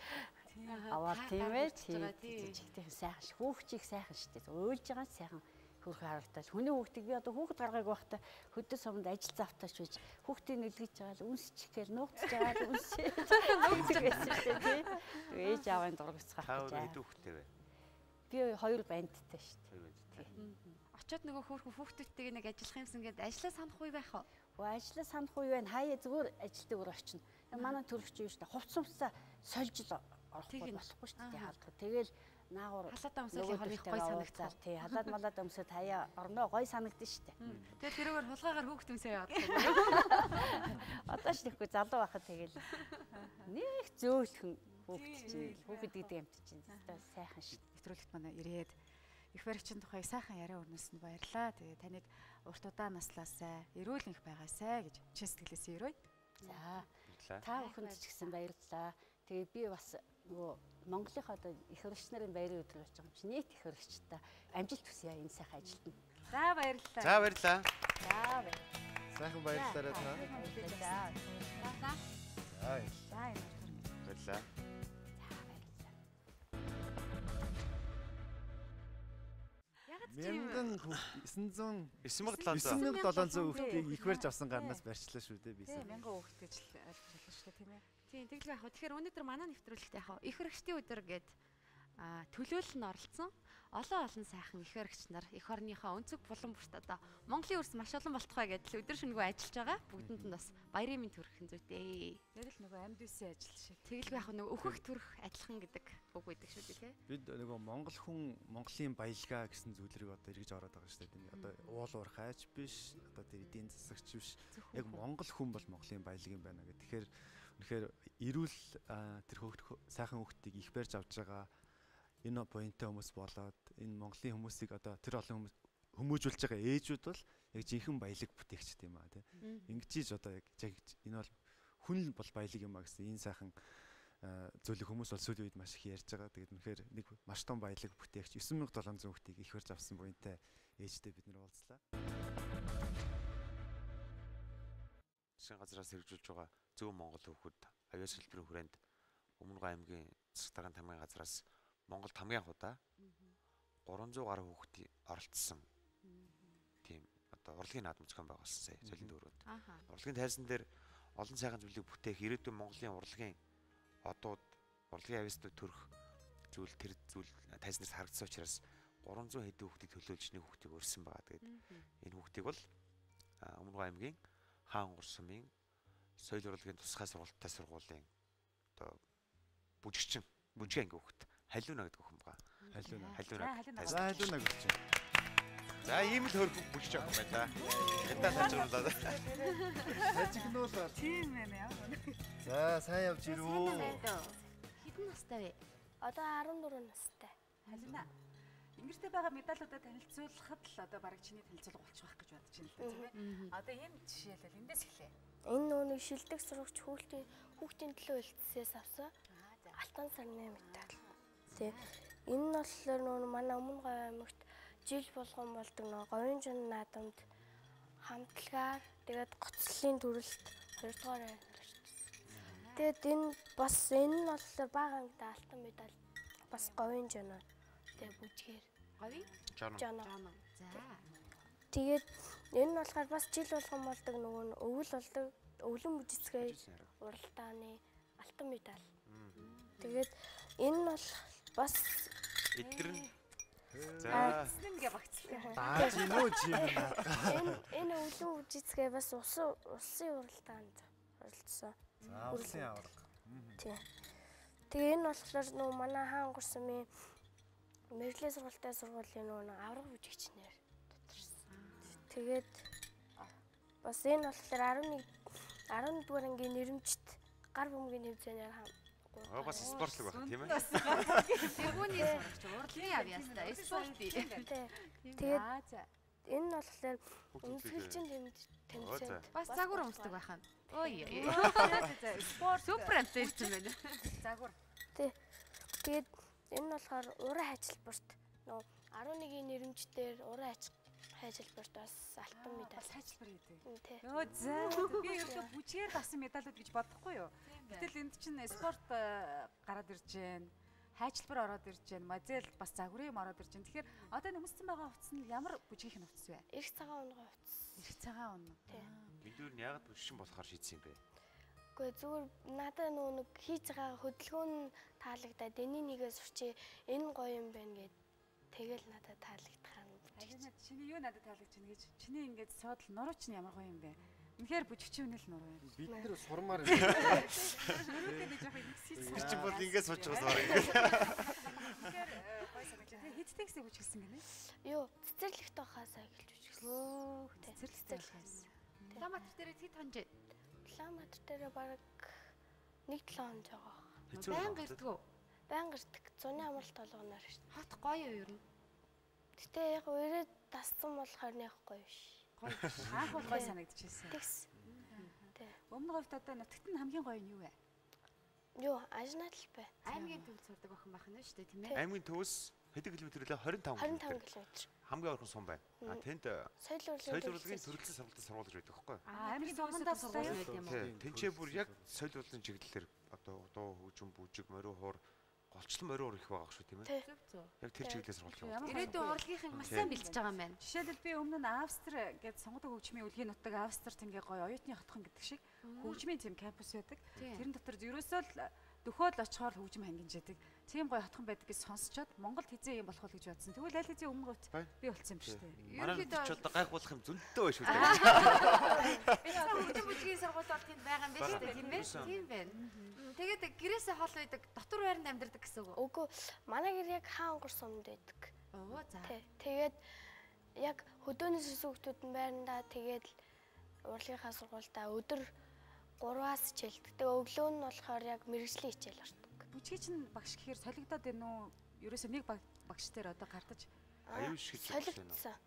аваад тийм ээ тийм сайхан хүүхчийг сайхан штэ уйлж байгаа сайхан хөрх харагдал хүний хүүхдийг би одоо хүүхд гаргааг байхдаа хөдөө сумд ажил завтаач байж хүүхдийг нэлгэж байгаа л үнсчих гээл нуугдж байгаа л үнсээ байсан штэ тийм ээж аавын дургацгаах гэж Хэд хүүхдтэй вэ? би 2 бандтай штэ Очоод нөгөө хөөрхөн хүүхдүүдтэйг нэг ажиллах юмсан гээд ажиллаа санах үе байх уу? ажлаа санах үе байна хаяа зүгээр ажилтдаг өөр очно манай төрөгч юу штэ хувц сумсаа сольж л орохгүй болохгүй штэ хаалт тэгэл наагур Халаатаа өмсөлийн хорих гой санагцаа. тий халаад малаад өмсөд хаяа орноо гой санагдсан штэ Тэгээд тэрүүгээр хулгаагаар хүүхд өмсөө яваад. одоо ч нэхгүй залуу байхад тэгэл нэг зөөлхөн хүүхд чинь хүүхэд гэдэг юмт чинь сайхан штэ Нэвтрүүлэгт манай ирээд их баригчийн тухай сайхан яриа өрнөсөнд баярлаа. Тэгээ таныг урт удаан наслаасай, эрүүл энх байгаасай гэж чин сэтгэлээсээ өрөөе. за та бүхэнд ч гэсэн баярлалаа тэгээ би бас нөгөө Монголын одоо их хөрөгч нарын баярын өдөр болж байгаа юм чи нийт их хөрөгчтэй амжилт хүсье энэ сайхан ажилд нь За баярлалаа. За баярлаа. Сайхан баярлалаа та. За Баярлаа. Мянган 900 9700 хүүхдийг их барьж авсан гарнаас барьчлаа шүү дээ би. Тийм 1000 хүүхэд гэж ойлгуулсан шүү дээ тийм ээ. Тийм тэгэл байх. Тэгэхээр өнөөдөр манай нэвтрүүлэгт яхаа их хөрөгчдийн өдөр гээд төлөөлөл нь оролцсон. Олон сайхан их хөрөгч нар эх орныхоо өнцөг булан бүрт одоо Монголын өрс маш олон болтугай гэдэл өдөр шөнөгүй ажиллаж байгаа. Бүгдэнд нь бас баярын мэнд хүргэх зүйтэй. Яг л нөгөө амьд үсэн ажил шиг. Тэгэл байх нөгөө өөхөх төрөх адилхан гэдэг үг байдаг шүү дээ тий. Бид нөгөө монгол хүн Монголын баялгаа гэсэн зүйлрийг одоо эргэж ороод байгаа шүү дээ. Тийм одоо уул уурхайч биш, одоо тэр эдийн засагч биш. Яг монгол хүн бол Монголын баялаг юм байна гэх. Тэгэхээр үнэхээр эрүүл тэр сайхан хүүхдийг их барьж авч байгаа энэ поинттай хүмүүс болоод энэ Монголын хүмүүсийг одоо тэр олон хүмүүжүүлж байгаа ээжүүд бол яг жинхэнэ баялаг бүтээгчд юм аа тийм. Ингэж одоо яг энэ бол хүн бол баялаг юм аа гэсэн энэ сайхан зүйлийг хүмүүс бол сүүлийн үед маш их ярьж байгаа. Тэгээд үнэхээр нэг маш том баялаг бүтээгч 9700 хүүхдийг их барьж авсан буянтай ээжтэй бид нэр уулзлаа. Засгийн газраас хэрэгжүүлж байгаа Зөв Монгол хүүхэд аюул хөдөлмөрийн хүрээнд Өмнөг аймгийн засаг даргын тамгын газраас Монголд хамгийн анхудаа 300 гаруй хүүхэд оролцсон. Тийм одоо урлагийн наадам зохион байгуулсан сая солинд өрөөнд. Урлагийн тайрсан дээр олон сайхан зүйлийг бүтээх ирээдүйн Монголын урлагийн одууд урлагийн авьяастууд төрөх зүйл тэр зүйл тайзнаас харагдсан учраас 300 хэдэн хүүхдийг төлөөлж нэг хүүхдийг өрсөн байгаа. Тэгээд энэ хүүхдийг бол Өмнөг аймгийн Хаан Ур сумын соёл урлагийн тусгай сургалттай сургуулийн одоо бүжигчин анги хүүхэд халиуна гэдэг хүн байгаа. Халиуна. За халиуна гэж чинь. За ийм л хөргөг бүжиж байгаа юм байна. Хэдэн хажуурлаа. Ажигнуулаа. Тийм байна яа. За сайн явж ирүү. Хэдэн настай вэ? Одоо 14 настай. Халина. Ингэртэй байгаа медалуудаа танилцуулахад л одоо бараг чиний танилцуулга болчих واخ гэж бодож байна л да тийм ээ. Одоо энэ жишээлбэл эндээс эхлэе. Энэ нөөник шилдэг сурагч хүүхдийн төлөө үлдсээс авсан. алтан сарны медаль. Тэ энэ нь болохоор нөгөө манай өмнө Говь аймагт жил болгон болдог нөгөө говийн жин наадамд хамтлагаар тэгээд гоцлолын төрөлд 2 дугаар амьдарч. Тэгээд энэ нь болохоор бага ангитай алтан медаль бас говийн жинод тэгээд бүжгээр Говийн жана. За. Тэгээд энэ нь болохоор бас жил болгон болдог нөгөө өвөл болдог өвлөн бүжицгээ уралдааны алтан медаль. Тэгээд энэ нь бол бас эдгэр нь за ингээ багцлаа. Дааж инөө чим наа. Энэ өвлөн бүжицгээ бас улсын уралдаанд оролцсон. За улсын аварга. Тийм. Тэгээ энэ болохоор нөгөө манай хаан гурсамын мэрэгжлийн сургуулийн нөгөө авраг бүжигчнэр доторсон. Тэгээд бас энэ болохоор 11 дугаар ангийн нэрмжт гар бөмбөгийн хэмжээгээр бас спортлог байх тийм ээ. Тэргүүний сурагч урлагийн авьяастай спорт. Тэгээд энэ нь болохоор өмсгөлжин тэмцээнд бас загвар өмсдөг байх юм. Ой. Спорт Супер амтэрч юм байна. загвар. Тэгээд энэ нь болохоор уран хайчилбарт нөгөө 11-ийн нэрмжтээр уран хайчилбарт бас алтан медаль Хайчилбар хийдэг. тий. Йоо за би ердөө бүжгээр авсан медалууд гэж бодохгүй юу. Гэтэл энд чинь спорт гараад ирж байна. Хайчилбар ороод ирж байна. Модел бас загварын юм ороод ирж байна. Тэгэхээр одоо энэ өмссөн байгаа хувцас нь ямар бүжгийн хувцас вэ? Ирэх цагаан унгай утас. Ирэх цагаан унна. Тий. Бидүүр нь ягаад бүжигчин болохоор шийдсэн юм бэ? Гэхдээ зүгээр надад нэг хийж байгаа хөдөлгөөн таалагдаад энэний нэгээ сурчээ энэ гоё юм байна гэд тэгэл надад таалагдахаа нь Агнад чиний юу надад таалагдж байна гэж. Чиний ингээд суудл нурууч нь ямар гоё юм бэ? Үнэхээр бүжигчин үнэл нуруу юм. Бид нэр сурмаар Нуруутай гэж яах юм сийц. Тэр чинь бол ингээд сууж байгаа суур ингээд. Тэгэхээр гоё санагдаж байна. Хэдтэй гэсэн бүжиглсэн гинэ? юу цэцэрлэгт байхаасаа эхэлж үжигсэн. Өө Цэцэрлэгтэй цэцэрлэгээс. Улаанбаатар дээр хэд хонж Улаанбаатар дээр бараг 1-7 хоног байгаа. баян гэрдгүү. Баян гэрдэг зуны амралт болгоноор шүү дээ. Хот гоё юу ер нь. Гэтэ яг ирээд дассан болохоор нэг гоё биш. Гоё. Хаах бол гоё санагдчихсэн. Тэгс. Өмнө говьд одоо нутагт нь хамгийн гоё нь юу вэ? Юу ажнаад л бай. Аймгийн төвд сурдаг охин байх нь шүү дээ тийм ээ. Аймгийн төвөөс хэдэн километр вэ? 25 25 км. Хамгийн ойрхон сум байна. А тэнд Соёл соёл урлагийн урлагийн төрөлхтөн сургалтын сургууль гэж байдаг байхгүй юу? Аймгийн Сумандаа сургууль сургууль байт юм уу? Тийм. Тэнцээ бүр яг соёл урлагийн чиглэлээр одоо дуу хөгжим бүжиг мориу хуур голчлон мориу их байгаа шүү тийм ээ. Зөв зөв. Яг тэр чиглэлээр сургууль шүү. Ямар Ирээдүйн урлагийнх маш сайн бэлдэж байгаа юм байна. Жишээлбэл би өмнө нь Австри гэдэг сонгодог хөгжмийн үлгийн нутаг Австрт ингээ гоё оюутны хотхон гэдэг шиг хөгжмийн тийм кампус байдаг. Тэрэн дотор ерөөсөө л дөхөөл очихоор хөгжим хангинжээдэг. Тийм гоё хотхон байдаг гэж сонсчоод Монголд хизээ юм болох уу гэж бодсон. Тэгвэл аль хэзээ өмнө говьт би болцсон юм шүү дээ. Манай ч одоо гайхуулах юм зөндөө байна шүү дээ. Энэ хөгжим бүжгийн сургууль бол тэнд байгаа юм байна шүү дээ тийм ээ. Тийм байна. Тэгээд гэрээсээ хол байдаг дотор байранд амьдардаг гэсэн үг. Үгүй манай гэр яг хаан гур сумд байдаг. Оо за. Тэгээд яг хөдөөнөөс сүгтүүд нь байрандаа тэгээд урлагийнхаа сургуультай өдөр 3-аас хичээлдэг. Тэгээ өглөө нь болохоор яг мэрэгжлийн хичээл ордог. Бүжгийн чинь багш гэхээр солигдоод байна уу? Ерөөсөө нэг багш дээр одоо гардаж Аюу шиг солигдсон.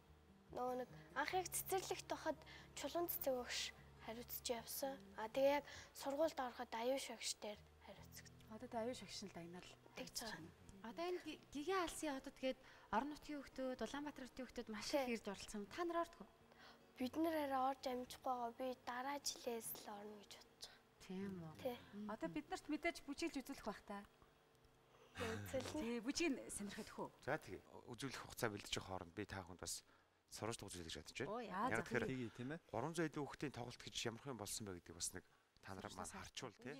Нөгөө нэг анх яг цэцэрлэгт байхад чулуун цэцэг багш хариуцж явсан. Тэгээ яг сургуульд ороход аюу шагш дээр хариуцдаг. одоо аюу шагшин л дагнал Тэгж байгаа. Одоо энэ гигийн алсын хотод гээд орон нутгийн хөлтүүд, Улаанбаатар хотын хөлтүүд маш их ирж оролцсон. Та нар ордог уу? Бид нэр арай орж амжихгүй байгаа. Би дараа жилээс л орно гэж бодож байгаа. Тийм үү. Тий. Одоо бид нарт мэдээж бүжиглж үзүүлэх бах та. Үзүүлнэ. Тий, бүжийг сонирхох хөө. За тэгээ үзүүлэх хугацаа бэлдэж байгаа хооронд би та бүхэнд бас сурвалж үзүүлэх гэж бодож байна. Оо Аа, Яг тэгэхээр Тэгээ тийм ээ. 300 илүү хүүхдийн тоглолт гэж ямар хэм болсон бэ гэдэг бас нэг та нараа маань харчуул тий.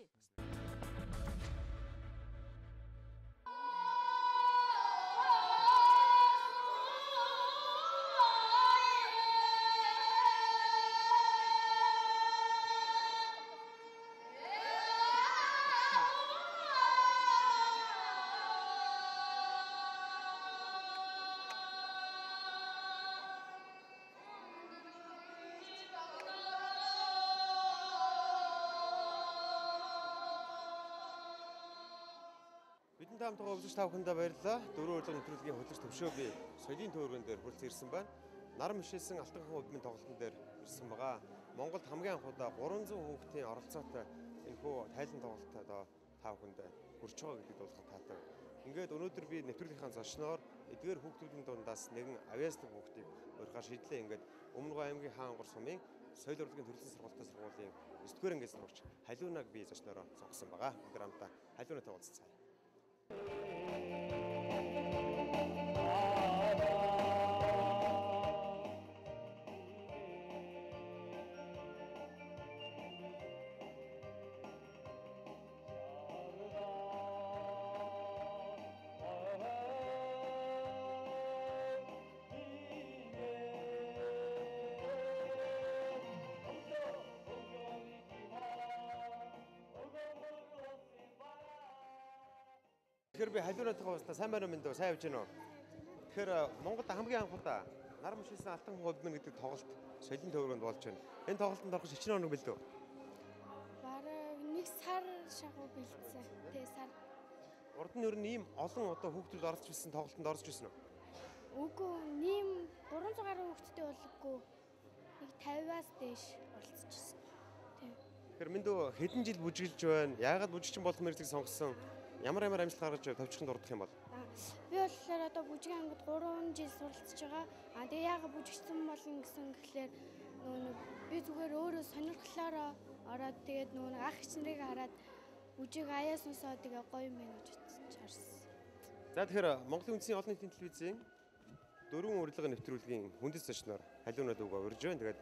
Бидний таамтайгаа өвсөж та бүхэндээ баярлалаа. Дөрөв урлагийн нэвтрүүлгийн хөтлөгч төвшөө би соёлын төөргөн дээр хүрэлцэн ирсэн байна. Нар мишэлсэн алтан хаан удмын тоглолтын дээр ирсэн байгаа. Монголд хамгийн анх удаа 300 хүүхдийн оролцоотой энэхүү тайлан тоглолт одоо та та бүхэнд хүрч байгаа гэдэгт болох таатай. Ингээд өнөөдөр би нэвтрүүлгийнхаа зочноор эдгээр хүүхдүүдийн дундаас нэгэн авьяаслаг хүүхдийг өөрийнхөө шийдлээ ингээд Өмнөгов аймгийн Хаангур сумын соёл урлагийн төрөлсөн сургалтын сургуулийн 9-р ангид сурагч Халиунаг би зочноороо сонгосон байгаа. Өнөөдөр хамтдаа Халиунаатай уулзцгаая. Тэгэхээр би Халиунаатайгаа уулзлаа. Сайн байна уу минь дөө? Сайн явж байна уу? Тэгэхээр Монголд хамгийн анхудаа нар мушилсан алтан хувьд мэн гэдэг тоглолт соёлын төвөргөнд болж байна. Энэ тоглолтод орох шичнэ өнөг бэлдөө. Бараг 1 сар шахуу бэлдсэн. Тэ сар. Урд нь ер нь ийм олон одоо хүүхдүүд орж ирсэн тоглолтод орж ирсэн үү? Үгүй нэм 300 гаруй хүүхдтэй болгүй. Нэг 50-аас дээш оролцчихсон. Тийм. Тэгэхээр минь дөө хэдэн жил бүжиглж байна? Яагаад бүжигчин болох мэргэжийг сонгосон? Ямар амжилт гаргаж товчхонд дурдах юм бол? Би болохоор одоо бүжгийн ангид 3 жил суралцж байгаа. Тэгээ яагаад бүжигчсэн болно гэсэн гэхлээр би зүгээр өөрөө сонирхлоор ороод тэгээд ах ич нарыг хараад бүжиг аяа сонсоод тэгээ гоё юм байна гэж харсан. За тэгэхээр Монголын үндэсний олон нийтийн телевизийн 4 урилга нэвтрүүлгийн хүндэс зочноор Халиунаад үгээ урьж байна. Тэгээд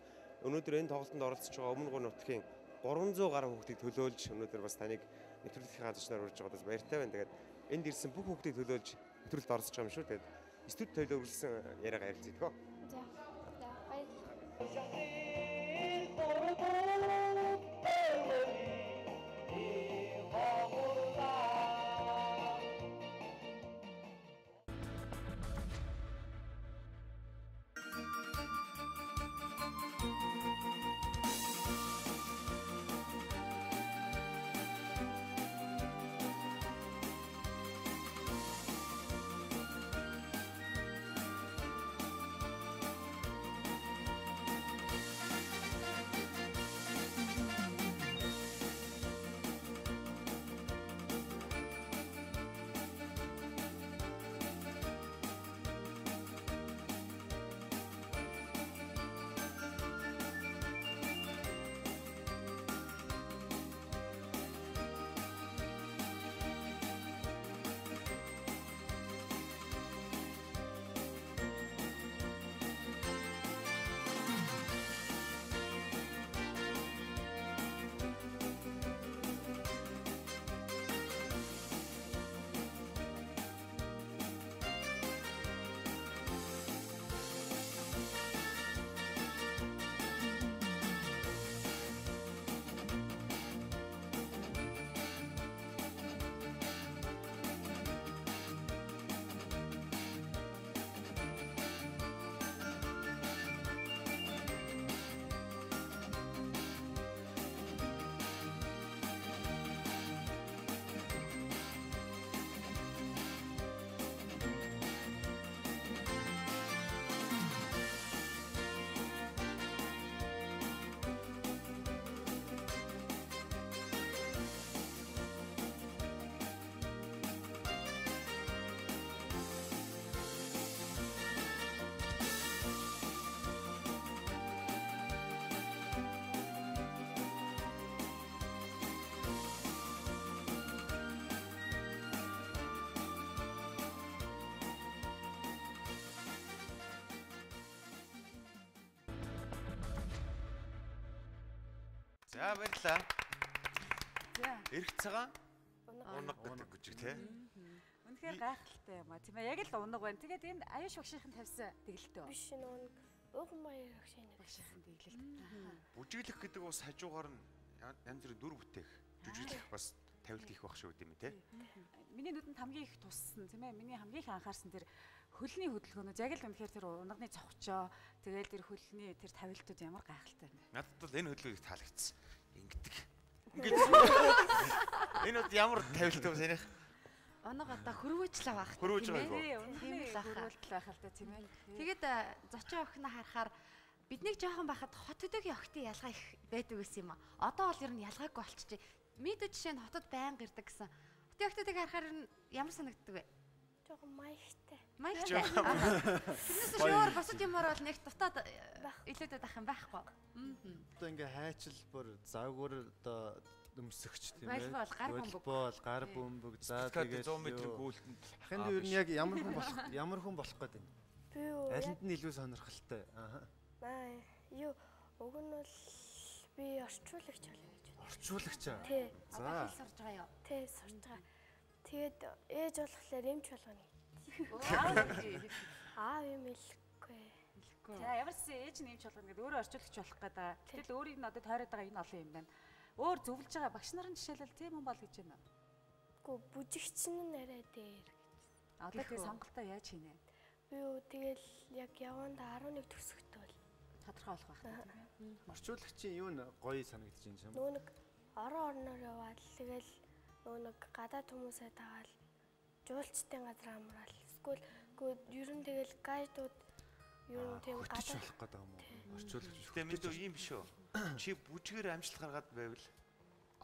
өнөөдөр энэ тоглолтод оролцож байгаа Өмнөгов нутгийн 300 гаруй хүүхдийг төлөөлж өнөөдөр бас таныг нэвтрүүлгийнхаа зочноор урьж байгаадаас баяртай байна. Тэгээд энд ирсэн бүх хүүхдийг төлөөлж нэвтрүүлэлд оролцож байгаа юм шүү. Тэгээд студ төлөөлсөн яриагаа ярилцъя. За. Баярлалаа. За баярлалаа. За. Эрх цагаан унаг гэдэг гүжиг тий. Үнэхээр гайхалтай юм а тийм ээ. Яг л унаг байна. Тэгээд энэ аюуш багшийн тавьсан тэгэлтөө. Биш нэг уг маяг багшийн тэгэлэлт. Бүжиглэх гэдэг бас хажуугаар нь янз бүрийн дүр бүтээх, жүжиглэх бас тавилт их байх шүү дээ тий. Миний нүдэнд хамгийн их туссан тийм ээ. Миний хамгийн их анхаарсан тэр хөлний хөдөлгөөнүүд яг л үнэхээр тэр унагны цогцоо тэгээд тэр хөлний тэр тавилтууд ямар гайхалтай юм бэ. Надад бол энэ хөдөлгөөг таалагдсан. Ингэдэг. Ингээд энэ бол ямар тавилт вэ санийх? Оног одоо хөрвөөжлөө байх. Хөрвөөж байгаа Тийм юу? хөрвөлт байх л та тийм ээ. Тэгээд зочин охиноо харахаар биднийг жоохон байхад хот өдөөгийн охтын ялгаа их байдаг гэсэн юм а. Одоо бол ер нь ялгаагүй болчихжээ. Мэдээ жишээ нь хотод байнга ирдэг гэсэн. Хотын охтуудыг харахаар ямар санагддаг вэ? Жоохон маягтай. Маягтай. Тэрнээс шуур босод юмар бол нэг дутаад илүүдэд ах юм байхгүй. Одоо ингээ хайчил бүр завгуур одоо өмсөгч тийм ээ. Волейбол, гар бөмбөг. Волейбол, гар бөмбөг. За тэгээд 100 м гүйлтэнд. Ахын дээр нь яг ямар хүн болох гээд байна. Би юу Алинд нь илүү сонирхолтой. Аа. Юу уг нь бол би орчуулагч болно гэж байна. Орчуулагч аа. Тий. Одоо хэл сурж байгаа юу? Тий, сурж байгаа. Тэгээд ээж болохоор эмч болгоно. Юм хэлэхгүй. За ямар ч ээж нэмж болгоно гэдэг өөрөө орчуулагч болох гэдэг. Тэгэл өөрийг нь одоо тойроод байгаа энэ олон юм байна. Өөр зөвлөж байгаа багш нарын жишээлбэл тийм юм бол гэж байна. Гү бүжигч нь арай дээр. Одоо тэгээ сонголтоо яаж хийнэ? Би юу тэгэл яг яванд 11 төгсөхдөө бол Тодорхой болох байх тийм. Орчуулагчийн юу н гоё санагдаж байна юм. нөө нэг ороор яваад тэгэл нөө нэг гадаад хүмүүсээ дагаал жуулчдын газар амраал. Эсвэл ер нь тэгэл гайдууд ер нь тийм гадаад гадаад болох гэдэг юм уу? Орчуулагч. Гэтэ мэдээ ийм биш үү? Чи бүжгээр амжилт гаргаад байвал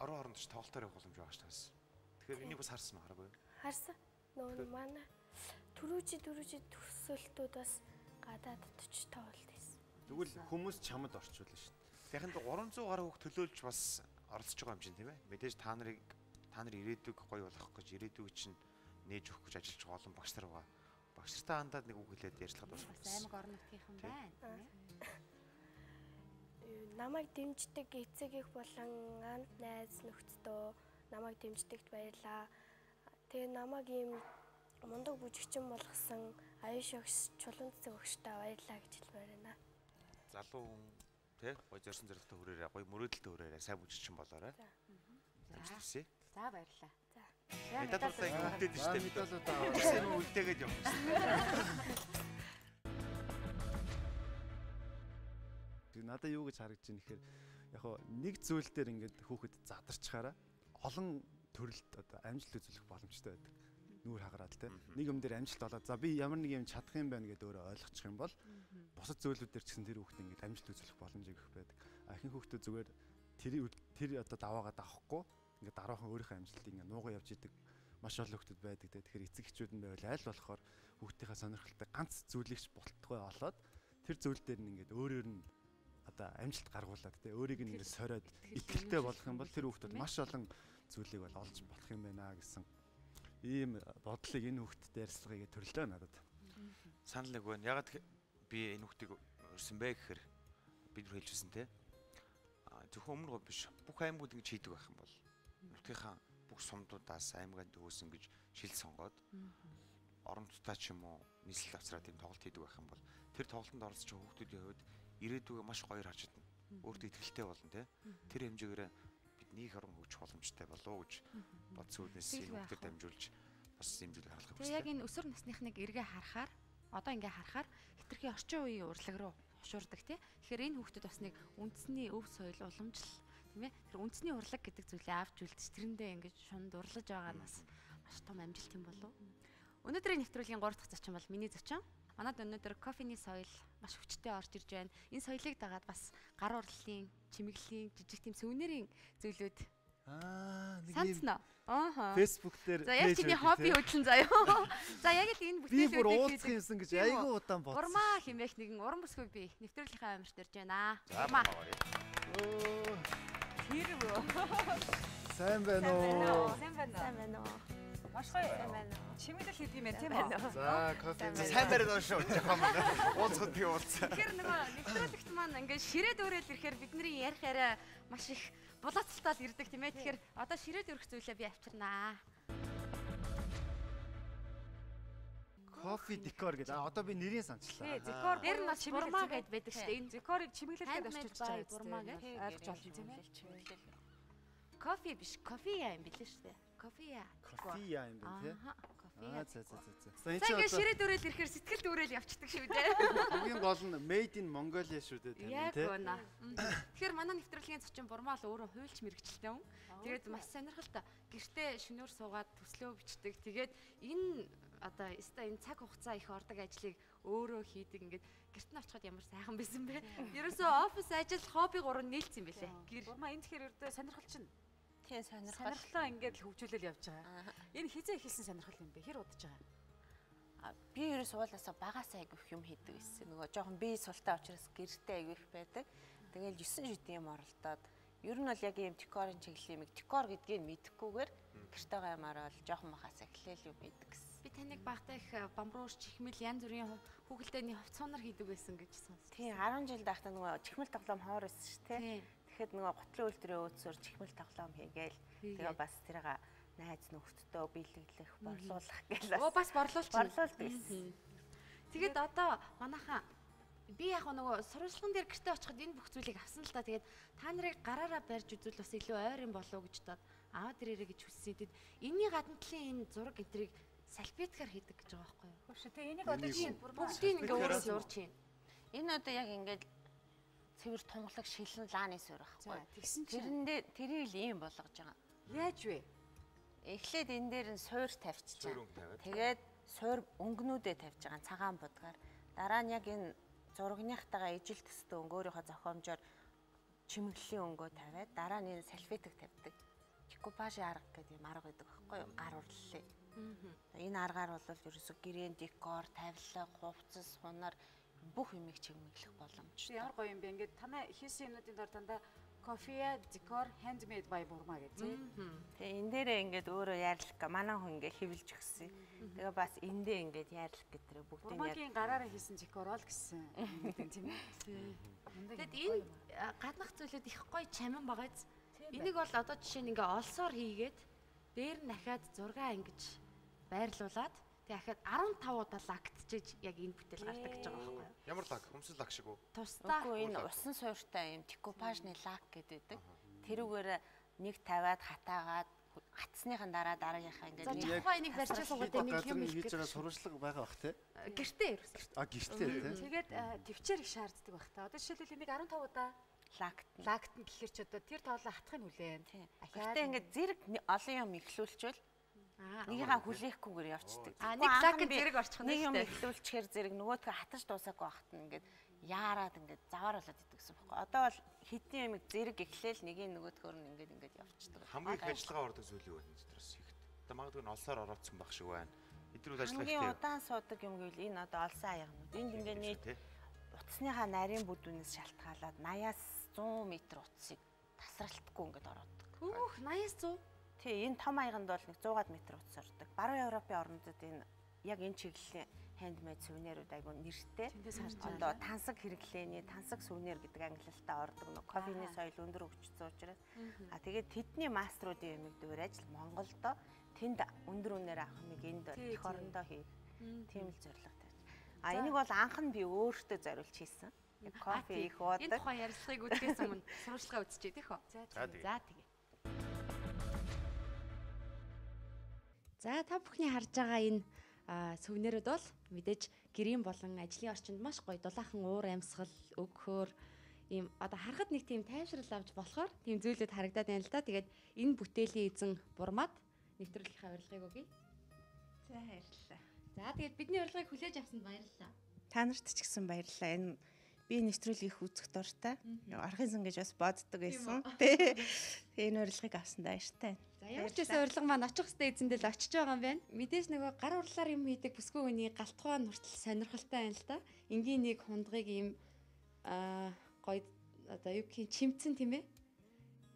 орон оронд ч тоглолтоор явах боломж байгаа шүү дээ. Тэгэхээр энийг бас харсан маа хараагүй. харсан. Нөө манай түрүүжи төсөөлтүүд бас гадаадд ч тоглолт хийсэн. Тэгвэл хүмүүс чамд орчуулна шин. Тэгэхэд 300 гаруй хүүхд төлөөлж бас оролцож байгаа юм чинь тийм ээ. Мэдээж та нар ирээдүг гоё болох гэж ирээдүг чинь нээж өгөх гэж ажиллаж байгаа олон багш нар байгаа. Багш нартай хандаад нэг үг хэлээд ярьцлахад бас Аймаг орон нутгийнхан байна. Намайг дэмждэг эцэг их болон анд найз нөхдөдөө намайг дэмждэгт баярлаа. Тэгээ намайг ийм мундаг бүжигчин болгосон аюуш өгс чулуун цэцэг өгштэй баярлаа гэж хэлмээр байна. залуу хүн тий гоё зорьсон зоригтой хүрээрээ гоё мөрөөдөлтэй хүрээрээ сайн бүжигчин болоорой. Амжилт хүсье. За баярлалаа. Медалуудаа ингэ үлдээд штэ. Медалуудаа Үсэн үлдээгээд явах шээ. Надад юу гэж харагдаж байна гэхээр яг нэг зүйл дээр ингээд хүүхэд задарчхаараа олон төрөлд одоо амжилт үзүүлэх боломжтой байдаг. Нүүр хагараад те. Нэг юм дээр амжилт олоод за би ямар нэг юм чадах юм байна гэдээ өөрөө ойлгочих юм бол бусад зүйлүүд дээр ч гэсэн тэр хүүхэд ингээд амжилт үзүүлэх боломжийг өгөх байдаг. Ахин хүүхдүүд зүгээр тэр одоо даваагаад авахгүй ингээд дараахан өөрийнхөө амжилтыг ингээд нуугаа явж идэг маш олон хүүхдүүд байдаг те. Тэгэхээр эцэг эхчүүд нь байвал аль болохоор хүүхдийнхээ сонирхолтой ганц зүйлийг ч болтгой олоод тэр зүйл дээр нь ингээд өөрөөр нь одоо амжилт гаргуулад те өөрийг нь ингээд сориод итгэлтэй болох юм бол тэр хүүхдүүд маш олон зүйлийг бол олж болох юм байна гэсэн ийм бодлыг энэ хүүхдэд ярьцгаая гэж төрлөө надад. Санал нэг байна. Ягаад би энэ хүүхдийг өрсөн бэ гэхээр бид нар хэлжсэн те. Зөвхөн өмнө гоо биш. Бүх аймагуд ингэж хийдэг байх юм бол нутгийнхаа бүх сумдуудаас аймгийн төвөөс ингэж шил сонгоод орон нутгад ч юм уу нийслэл авцраа тийм тоглолт хийдэг байх юм бол тэр тоглолтод оролцож байгаа хүүхдүүдийн хувьд ирээдүгөө маш гоёор харж чадна. Өөртөө итгэлтэй болно те. Тэр хэмжээгээр бидний их орон хөгжих боломжтой болов уу гэж бодсон үднээс энэ хүүхдэд дамжуулж бас юм зүйл хаалгах хэрэгтэй. Яг энэ өсвөр насныхныг эргээ харахаар одоо ингээ харахаар хитрхи орчин үеийн урлаг руу хушуурдаг тий. Тэгэхээр энэ хүүхдэд бас нэг үндэсний өв соёл уламжлал тийм ээ. Тэр үндэсний урлаг гэдэг зүйлээ авч үлдэж тэрэндээ ингээ шунд урлаж байгаа нь бас маш том амжилт юм болов. Өнөөдрийн нэвтрүүлгийн 3 дахь зочин бол миний зочин. Манайд өнөөдөр кофений соёл маш хүчтэй орж ирж байна. Энэ соёлыг дагаад бас гар урлалын, чимэглэлийн, жижиг тийм сувенирийн зүйлүүд нэг юм Facebook дээр за яг чиний хобби хөдлөн заяа. За яг л энэ бүтээлүүдийг би бүр ууцах юмсан гэж айгүй удаан бодсон. Урмаа хэмээх нэгэн уран бүсгүй би нэвтрүүлгийнхаа амирт ирж байна. Урмаа. Хэрвээ сайн байна уу? сайн байна уу? Маш гоё байна. Чимэглэл хийдэг юм байна тийм үү? За кофе. сайн барина шүү. Жохом. Ууцхуудыг уулцсан. Тэгэхээр нөгөө нэвтрүүлэгт маань ингээд ширээд өрөөл ирэхээр бидний ярих яриа маш их булаацалтаад ирдэг тийм ээ. Тэгэхээр одоо ширээд өрөх зүйлээ би авчирнаа. Кофе декор гэдэг. Одоо би нэрийг санчлаа. Декор дээр нь бас бурмаа гэд байдаг шүү дээ. Энэ декорыг чимэглэлгээд орчуулж байгаа бурмаа гэж ойлгож болно тийм ээ. Кофе биш, кофея юм билээ шүү дээ. Кофея. Кофея юм байна тий. Кофея. За. За ингэ ширээд өрөөл ирэхээр сэтгэл дүүрэл явчихдаг шүү дээ. Хамгийн гол нь made in Mongolia шүү дээ тийм тий. Яг үнэ. Тэгэхээр манай нэвтрүүлгийн зочин бурмаа л өөрөө хуульч мэрэгчлээ хүн. Тэгээд маш сонирхолтой. Гэртээ шөнөөр суугаад төслөө бичдэг. Тэгээд энэ одоо энэ цаг хугацаа их ордог ажлыг өөрөө хийдэг. Ингээд гэрт нь очиход ямар сайхан байсан бэ? Ерөөсөө офис ажил хобби гурав нийлцсэн байлээ. Бурмаа энэ тэгэхээр ердөө сонирхолч нь. тийм сонирхол. Сонирхлоо ингээд л хөгжүүлэл явж байгаа. Энэ хизээ эхэлсэн сонирхол юм бэ? Хэр удаж байгаа? Би ерөөс уулаасаа багасаа айгүйх юм хийдэг гэсэн. Нөгөө жоохон бие султаа учраас гэртээ айгүйх байдаг. Тэгэл 9 шидийн юм оролдоод ер нь бол яг ийм декорын чиглэлийн декор гэдгийг мэдэхгүйгээр гэртээ гаймаар бол жоохон махаас эхлээл юм хийдэг гэсэн. Би таныг багтаа их бамбрууш, чихмэл янз бүрийн хүүхэлдэйний хувцсуунаар хийдэг байсан гэж сонссон. Тийм 10 жил дахтаа нөгөө чихмэл тоглоом хоор байсан шүү дээ. Тэгэхэд нөгөө готлын үйлдвэрийн өөдсөөр чихмэл тоглоом хийгээл тэгээ бас тэрийг найз нөхдөдөө биелэглэх, борлуулах гэлээ. Бас борлуулдаг байсан. Тэгээд одоо манайхаа би яг нөгөө сурвалжлагын дээр гэртээ очиход энэ бүх зүйлийг авсан л та. Тэгээд та нарыг гараараа барьж үзвэл бас илүү ойрын болов гэж бодоод аваад ирээрэй гэж хүссэн. Тэгэд энэний гадна талын энэ зураг энтрийг салфеткаар хийдэг гэж байгаа байхгүй юу? Хөшөө тэгээ энийг одоо чинь бүгдийг ингээ өөрөө зурж байна. Энэ одоо яг ингээд цэвэр тунгалаг шилэн лааны суурь байхгүй юу? Тэгсэн чинь тэрэндээ тэрийг л ийм болгож байгаа. Яаж вэ? Эхлээд энэ дээр нь суур тавьчихсан. Тэгээд суур өнгөнүүдээ тавьж байгаа цагаан будгаар. Дараа нь яг энэ зурагныхтайгаа ижил төстэй өнгөөрийнхөө зохиомжоор чимэглэлийн өнгөө тавиад дараа нь энэ салфетик тавьдаг. Декупажийн арга гэдэг юм арга байдаг байхгүй юу? Гар урлалын. Энэ аргаар бол ерөөсө гэрэн декор, тавилга, хувцас, хунаар бүх юмыг чимэглэх боломжтой. Ямар гоё юм бэ? Ингээд танай хийсэн юмнуудын дор дандаа кофе, декор, handmade by Burma гэдэг. Тэгээ энэ дээрээ ингээд өөрөө яарлах га манай хүн ингээд хэвлж өгсөн. Тэгээ бас эндээ ингээд яарлах гэдэг бүгдийг Бурмагийн гараараа хийсэн декор ол гэсэн юм тийм ээ. Тэгэд энэ гаднах зүйлүүд их гоё чамин байгааз. Энийг бол одоо жишээ нь ингээ олсоор хийгээд дээр нь дахиад зургаа ингэж байрлуулад дахиад 15 удаа лагтжиж яг энэ бүтээл гардаг гэж байгаа байхгүй юу? Ямар лаг? Хөмсөл лаг шиг үү? Тусдаа энэ усан суурьтай юм декупажны лак гэдэг. Тэрүүгээр нэг тавиад хатаагаад хатсныхан дараа дараагийнхаа ингээд нэг жавхаа энийг барьчихсан суугаад нэг юм хийж байгаа сурвалжлага байгаа бах тий. Гэртээ ерөөс. Гэртээ тий. Тэгээд төвчээр их шаарддаг байх та. Одоо жишээлбэл энийг 15 удаа лагт нь гэхэр ч одоо тэр тоолоо хатахын хүлээн. Гэхдээ ингээд зэрэг олон юм ихлүүлчихвэл нэгийнхаа хүлээхгүйгээр явцдаг. Нэг лакт зэрэг орчих нь нэг юм ихлүүлчихээр зэрэг нөгөөдгөө хатаж дуусаагүй байхад нь ингээд яарад ингээд заваар болоод идэг гэсэн байхгүй. Одоо бол хитэн юм зэрэг ихлээл нэгийн нөгөөдгөөр нь ингээд явцдаг. Хамгийн их ажиллагаа ордог зүйл юу вэ энэ дотроос ихэд? Одоо магадгүй нь олсоор ороодсон байх шиг байна. Эдрүүд ажиллах хэрэгтэй. Хамгийн удаан суудаг юм гэвэл энэ одоо олсон аягнууд. Энд ингээд нийт утасныхаа нарийн бүдүүнээс шалтгаалаад 80-аас 100 м утсыг тасралтгүй ингээд ороодог. Хөөх 80-аас 100. Тий, энэ том аяганд бол нэг 100-аад метр утас ордог. Баруун Европын орнуудад энэ яг энэ чиглэлийн handmade сувенирууд айгу нэртэй. Одоо тансаг хэрэглээний тансаг сувенир гэдэг англилалтаа ордог. Кофений соёл өндөр хөгжсөн учраас тэгээд тэдний мастеруудын юмыг дуурайж Монголдо тэнд өндөр үнээр авах юмыг энд их орондоо хийх. Тийм л зорилготой. Энийг бол анх нь би өөртөө зориулж хийсэн. Яг кофе их уудаг. Энэ тухайн ярилцлагыг үдгээс өмнө сурвалжлага үзчихье тийх үү? За тэгээ. За та бүхний харж байгаа энэ сувенирүүд бол мэдээж гэрийн болон ажлын орчинд маш гоё дулаахан уур амьсгал өгөхөөр ийм одоо харахад нэг тийм тайвшрал авч болохоор тийм зүйлүүд харагдаад байна л да. Тэгээд энэ бүтээлийн эзэн Бурмад нэвтрүүлгийнхаа урилгыг өгье. За баярлалаа. За тэгээд бидний урилгыг хүлээж авсанд баярлалаа. Та нарт ч гэсэн баярлалаа. Энэ би нэвтрүүлгийг үзэх дуртай. Архын сан гэж бас боддог байсан. Тэгээ энэ урилгыг авсанд баяртай. За ямар ч байсан урилга маань очих хөстэй эзэндэл очиж байгаа юм байна. Мэдээж нөгөө гар урлаар юм хийдэг бүсгүй хүний галтгуун хүртэл сонирхолтой байна л да. Энгийн нэг хундгыг ийм гоё одоо юу гэх чимцэн тийм ээ.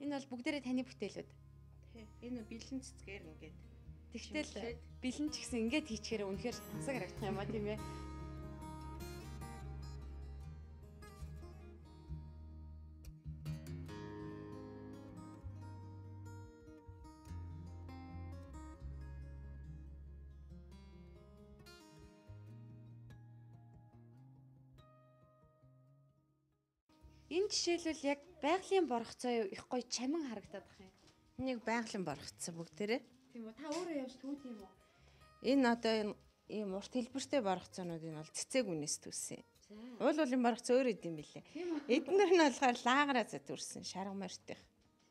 Энэ бол бүгдээрээ таны бүтээлүүд. Тий. Энэ бэлэн цэцгээр ингээд. Тэгтэл бэлэн ч гэсэн ингээд хийчихээр үнэхээр тансаг харагдах юм а тийм ээ. Энэ жишээлбэл яг байгалийн боргоцоо их гоё чамин харагдаад байна. Энийг байгалийн боргоцоо бүгдээрээ. Тийм үү? Та өөрөө явж түүх юм уу? Энэ одоо ийм урт хэлбэртэй боргоцоонууд энэ бол цэцэг үнээс түүсэн. Уул уулын боргоцоо өөр идэм билээ. Эднэр нь болохоор лаграазаа төрсэн шаргамартай.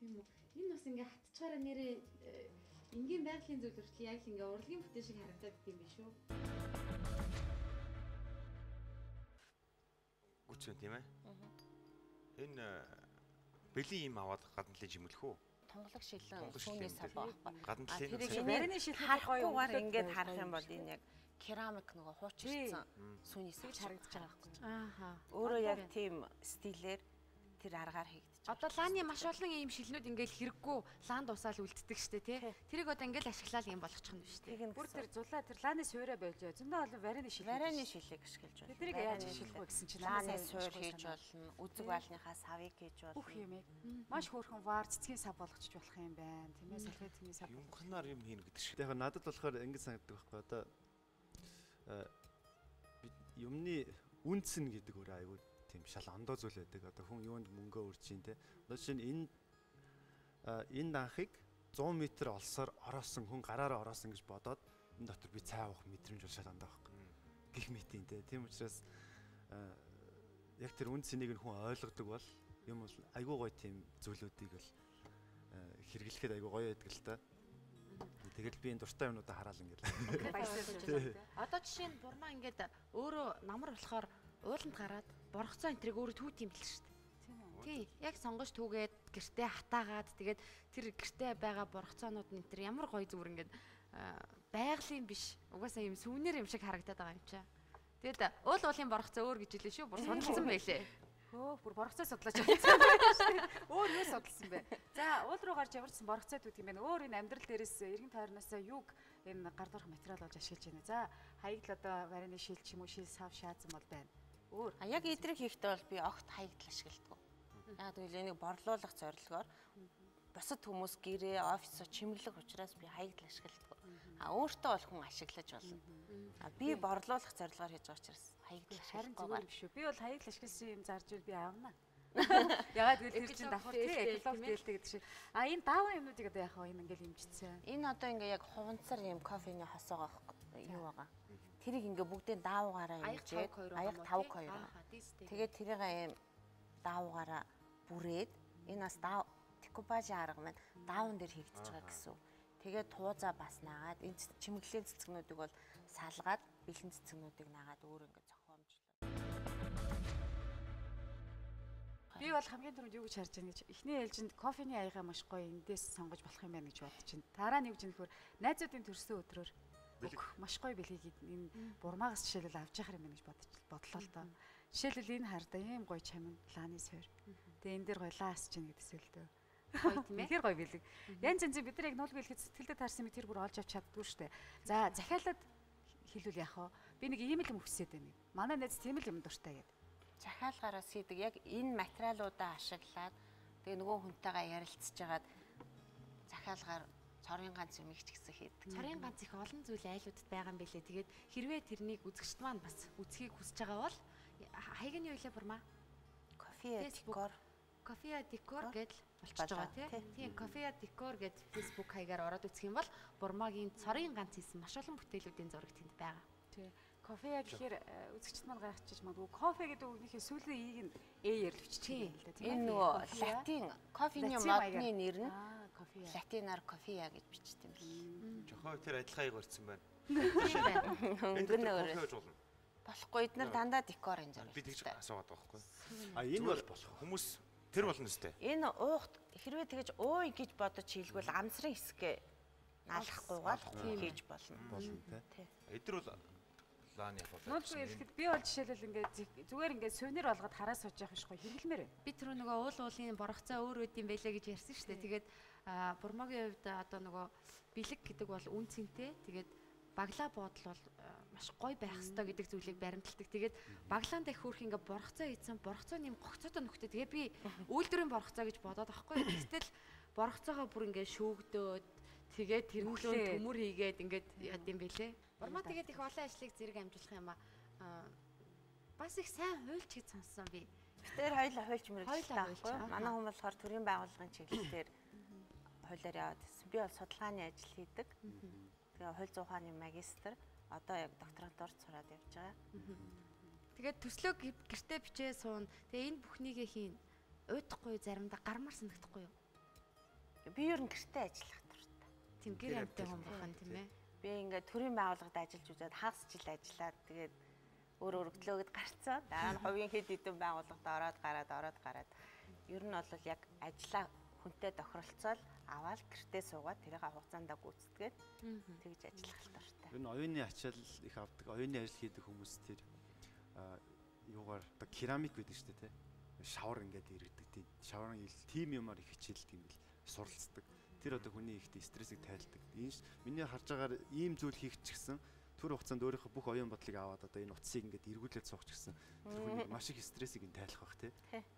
Тийм үү? Энэ бас ингээ хатчаараа нэрээ энгийн байгалийн зүйл хүртэл яг ингээ урлагийн бүтээн шиг харагдаад идэм биш үү? Гүцэн тийм ээ. Энэ бэлэн юм аваад гадналж имэлэх үү? тунгалаг шилэн сүүний сав байхгүй. Гадна талын тэрийг барины шилхэг гоё харахгүйгээр ингээд харах юм бол энэ яг керамик нөгөө хуучирсан сүүний сав харагдаж байгаа байхгүй. Ааха. Өөрөө яг тийм стилээр тэр аргаар хийгдэж. Одоо лааны маш олон ийм шилнүүд ингээл хэрэггүй лаанд усаал үлддэг штэ тий. Тэрийг одоо ингээл ашиглаад юм болгочих нь биш тий. Бүр тэр зулаа тэр лааны суурэ байж зөндөө олон барины шилэг. Барины шилэг ашиглаж байна. Тэднийг яаж ашиглах вэ гэсэн чинь лааны суур хийж болно, үзэг байлныхаа савыг хийж болно. бүх юм маш хөөрхөн вар цэцгийн сав болгочих болох юм байна. Тиймээ салфетны сав. Юмханаар юм хийнэ гэдэг шиг. Яг надад болохоор ингэж санагддаг байхгүй одоо юмны үнцэн гэдэг өөр аюул тийм шал ондоо зүйл байдаг. Одоо хүн юунд мөнгөө үржин те. Одоо чинь энэ данхыг 100 м олсоор ороосон хүн гараараа ороосон гэж бодоод энэ дотор би цай авах мэдрэмж бол шал ондоо байхгүй. Гэх мэтийн те. Тийм учраас яг тэр үнцнийг нь хүн ойлгодог бол юм бол айгүй гоё тийм зүйлүүдийг бол хэрэглэхэд айгүй гоё байдаг л та. Тэгэл би энэ дуртай юмнуудаа хараад ингээл. Одоо жишээ нь бурмаа ингээд өөрөө намар болохоор ууланд гараад боргоцоо энтрийг өөрөө түүт юм бэл шүү дээ. Тий, яг сонгож түүгээд гэртээ хатаагаад тэгээд тэр гэртээ байгаа боргоцоонууд нь энтер ямар гоё зүгээр ингээд байгалийн биш. Угаасаа юм сүүнээр юм шиг харагдаад байгаа юм чаа. Тэгээд уулын боргоцоо өөр гэж хэлээ шүү. Бүр судалсан байлээ. Хөө бүр боргоцоо судлаач болсон байх шүү дээ. Өөр юу судалсан бэ? За уул руу гарч яварсан боргоцоод үүд юм байна. Өөр энэ амьдрал дээрээс эргэн тойрноосоо юг энэ гар дурах материал болж ашиглаж байна. За хаягдл одоо барины шил ч юм уу шил сав шаазан бол байна. Өөр. Яг эдрэг хийхдээ бол би огт хаягдл ашигладаг. Яг тэгвэл энийг борлуулах зорилгоор бусад хүмүүс гэрээ, офисоо чимэглэх учраас би хаягдл ашигладаг. Өөртөө бол хүн ашиглаж болно. Би борлуулах зорилгоор хийж байгаа учраас хаягдл ашиглахгүй юм шүү. Би бол хаягдл ашигласан юм зарж ил би аавна. Ягаад гэвэл тэр чинь давхар тий эколог дээлтэй гэдэг шиг. Энэ дааван юмнуудыг одоо яах вэ? Энэ ингээл хэмжицсэн. Энэ одоо ингээ яг хуванцар юм кофений хосоогоо юу байгаа. Тэрийг ингээ бүгдээ даавгаараа хэмжээд аяг 5-2. Тэгээд тэрийг юм даавгаараа бүрээд энэ бас декупажийн арга маань даавн дээр хийгдэж байгаа гэсэн. Тэгээд туузаа бас наагаад энэ чимэглэлийн цэцгнүүдийг бол салгаад бэлэн цэцгнүүдийг наагаад өөр ингээ зохиомжлоо. Би бол хамгийн түрүүнд юу гэж харж байгаа гэж эхний ээлжинд кофений аягаа маш гоё эндээс сонгож болох юм байна гэж бодож байна. Дараа нь юу гэж нөхөр найзуудын төрсөн өдрөөр маш гоё бэлгийг энэ бурмаагаас жишээлбэл авч яхаар юм байна гэж бодлоо л доо. Жишээлбэл энэ хардаа ийм гоё чамин лааны суур. Тэгээ энэ дээр гоё лаас чинь гэдэгсэл дөө. Гоё тийм ээ. Тэр гоё бэлэг. Янз янз бид нар яг нуул бэлгэд сэтгэлдээ таарсан мэт тэр бүр олж авч чаддгүй шүү дээ. За захиалаад хэлвэл яах вэ? Би нэг ийм л юм хүсээд байна. Манай найз тийм л юм дуртай гэдэг. Захиалгаараас хийдэг яг энэ материалуудаа ашиглаад тэгээ нөгөө хүнтэйгээ ярилцж байгаад захиалгаар цорын ганц юм их ч гэсэн хийдэг. Цорын ганц их олон зүйл айлуудад байгаа юм билээ. Тэгээд хэрвээ тэрнийг үзэгчд маань бас үзхийг хүсэж байгаа бол хаягны юу илээ бурмаа? Кофе декор гэдэл болчихж байгаа тийм. Кофе декор гэд Facebook хаягаар ороод үзэх юм бол бурмаагийн цорын ганц хийсэн маш олон бүтээлүүдийн зураг тэнд байгаа. Тийм. Кофе гэхээр үзэгчд маань гайхчихж магадгүй кофе гэдэг үгнийхээ сүүлийн ийг нь ээр л биччихээ л да тийм. Энэ нөгөө латин кофений модны нэр нь латинаар кофея гэж бичсэн юм л. Жохоо тэр адилхан аяг барьсан байна. Өнгөнөөр болохгүй эднэр дандаа декор энэ зураг. Би тэгж асуугаад байгаа байхгүй. Энэ бол болох. Хүмүүс тэр болно үстэй. Энэ уухт хэрвээ тэгэж ууй гэж бодож хийлгвэл амсрын хэсгээ наалахгүйгээр хийж болно. Болно тий. Эдгээр бол лааны болоо. Нуулгүй ирэхэд би бол жишээлбэл ингээд зүгээр ингээд сувенир болгоод хараа сууж явах биш гоё хэрэглэмээр байна. Би тэр нөгөө уулын боргоцоо өөр үд юм байлээ гэж ярьсан шүү дээ. Тэгээд бурмагийн хувьд одоо нөгөө бэлэг гэдэг бол үн цэнтэй. Тэгээд баглаа буудал бол маш гоё байх ёстой гэдэг зүйлийг баримталдаг. Тэгээд баглаан дэх хөөх ингээ боргоцоо хийсэн боргоцооны юм гогцоотой нөхдөд. Тэгээ би үйлдвэрийн боргоцоо гэж бодоод аахгүй. Гэтэл боргоцоогоо бүр ингээ шүүгдөөд тэгээд тэрнлөө төмөр хийгээд ингээд яд юм бэлээ. Бурмаа тэгээд их олон ажлыг зэрэг амжуулах юм бас их сайн хуульч гэж сонссон би. Тэр хоёулаа хуульч мөрөглөж байхгүй. Манай хүмүүс болохоор төрийн байгууллагын чиглэлээр хуулиар яваад байсан. Би бол судалгааны ажил хийдэг. Тэгээ хууль зүйн ухааны магистр одоо яг докторантурт сураад явж байгаа. Тэгээд төслөө гэртээ бичээ суун. Тэгээ энэ бүхнийгээ хийн. Уйдахгүй заримдаа гармаар санагдахгүй юу? Би ер нь гэртээ ажиллах дуртай. Тийм гэр амтай хүн бахан тийм ээ. Би ингээд төрийн байгууллагад ажиллаж үзээд хагас жил ажиллаад тэгээд өөр өргөдлөөд гарцсан. Дараа нь хувийн хэд хэдэн байгууллагад ороод гараад. Ер нь бол яг ажиллаа хүнтэй тохиролцоол аваад гэртээ суугаад тэрийг хугацаанд гүйцэтгээд тэгж ажиллах хэрэгтэй. Энэ оюуны ачаал их авдаг, оюуны ажил хийдэг хүмүүс тэр юугаар одоо керамик гэдэг шүү дээ, тий. Шавар ингээд иргэдэг, тий. Шаврын тим юмар их хичээлдэг юм бэл суралцдаг. Тэр одоо хүний ихтэй стрессийг тайлдаг. Миний харж байгаагаар ийм зүйл хийх ч гэсэн түр хугацаанд өөрийнхөө бүх оюун бодлыг аваад одоо энэ утсыг ингээд эргүүлээд суух ч гэсэн тэр хүний маш их стрессийг тайлах бах, тий.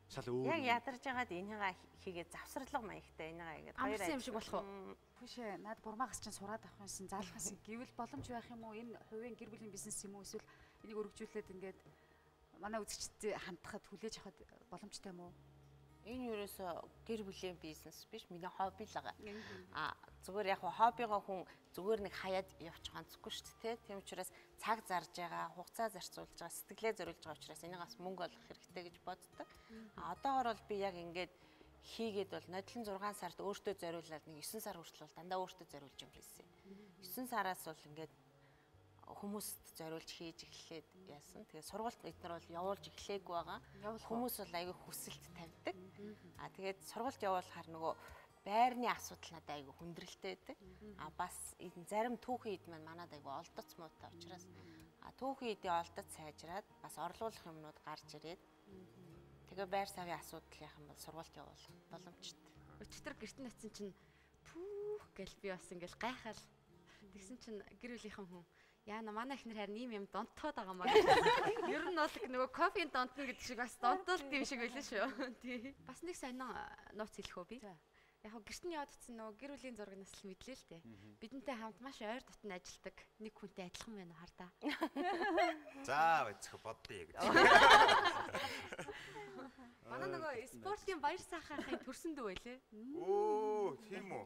Шал өөр. Яг ядарч байгаад энийгээ хийгээд завсарлага маягтай энийгээ ингээд хоёр юм шиг болох уу? Хүшээ наад бурмаагаас чинь сураад авах юмсан заалхаас гэвэл боломж байх юм уу? Энэ хувийн гэр бүлийн бизнес юм уу? Эсвэл энийг өргөжүүлээд ингээд манай үзэгчдэд хандахад хүлээж авахд боломжтой юм уу? Энэ юурээсөө гэр бүлийн бизнес биш, миний хобби л байгаа. Зүгээр яг хоббигоо хүн зүгээр нэг хаяад явчих ганцгүй шүү дээ. Тийм учраас цаг зарж байгаа, хугацаа зарцуулж байгаа, сэтгэлээ зориулж байгаа учраас энийгээс мөнгө олох хэрэгтэй гэж боддог. Одоогор бол би яг ингээд хийгээд бол нодлон 6 сард өөртөө зориулаад нэг 9 сар хүртэл дандаа өөртөө зориулж юм хийсэн. 9 сараас бол ингээд хүмүүст зориулж хийж эхлээд яасан. Тэгээ сургуульд эднэр бол явуулж эхлэегүй байгаа. Хүмүүс бол аягүй хүсэлт тавьдаг. Тэгээд сургуульд явуулахаар нөгөө байрны асуудал надад аягүй хүндрэлтэй байдаг. Бас зарим түүхэн ид маань манад аягүй олдоц муутай учраас түүхэн идээ олдоц сайжраад бас орлуулах юмнууд гарч ирээд тэгээ байр савын асуудал яах юм бол сургуульд явуулах боломжтой. Өчтөр гэрт нь очисон чинь пүүх гэл би бас ингээл гайхал. Тэгсэн чинь гэр бүлийнхэн хүн яана манай ихнэр харин ийм юм донтоод байгаа маа. Ер нь бол нөгөө кофеин донтно гэдэг шиг бас донтолт юм шиг байлаа шүү. Тий. Бас нэг сонин нууц хэлэх үү би? Яг гоо гэртний яваад утсан нөгөө гэр бүлийн зурагнаас л мэдлээ л дээ. Бидэнтэй хамт маш ойр дотн ажилладаг нэг хүнтэй адилхан байна хардаа. За байцх бодъё гэж. Манай нөгөө спортын баяр сахахын төрсөн дүү байлээ. Оо, тийм үү.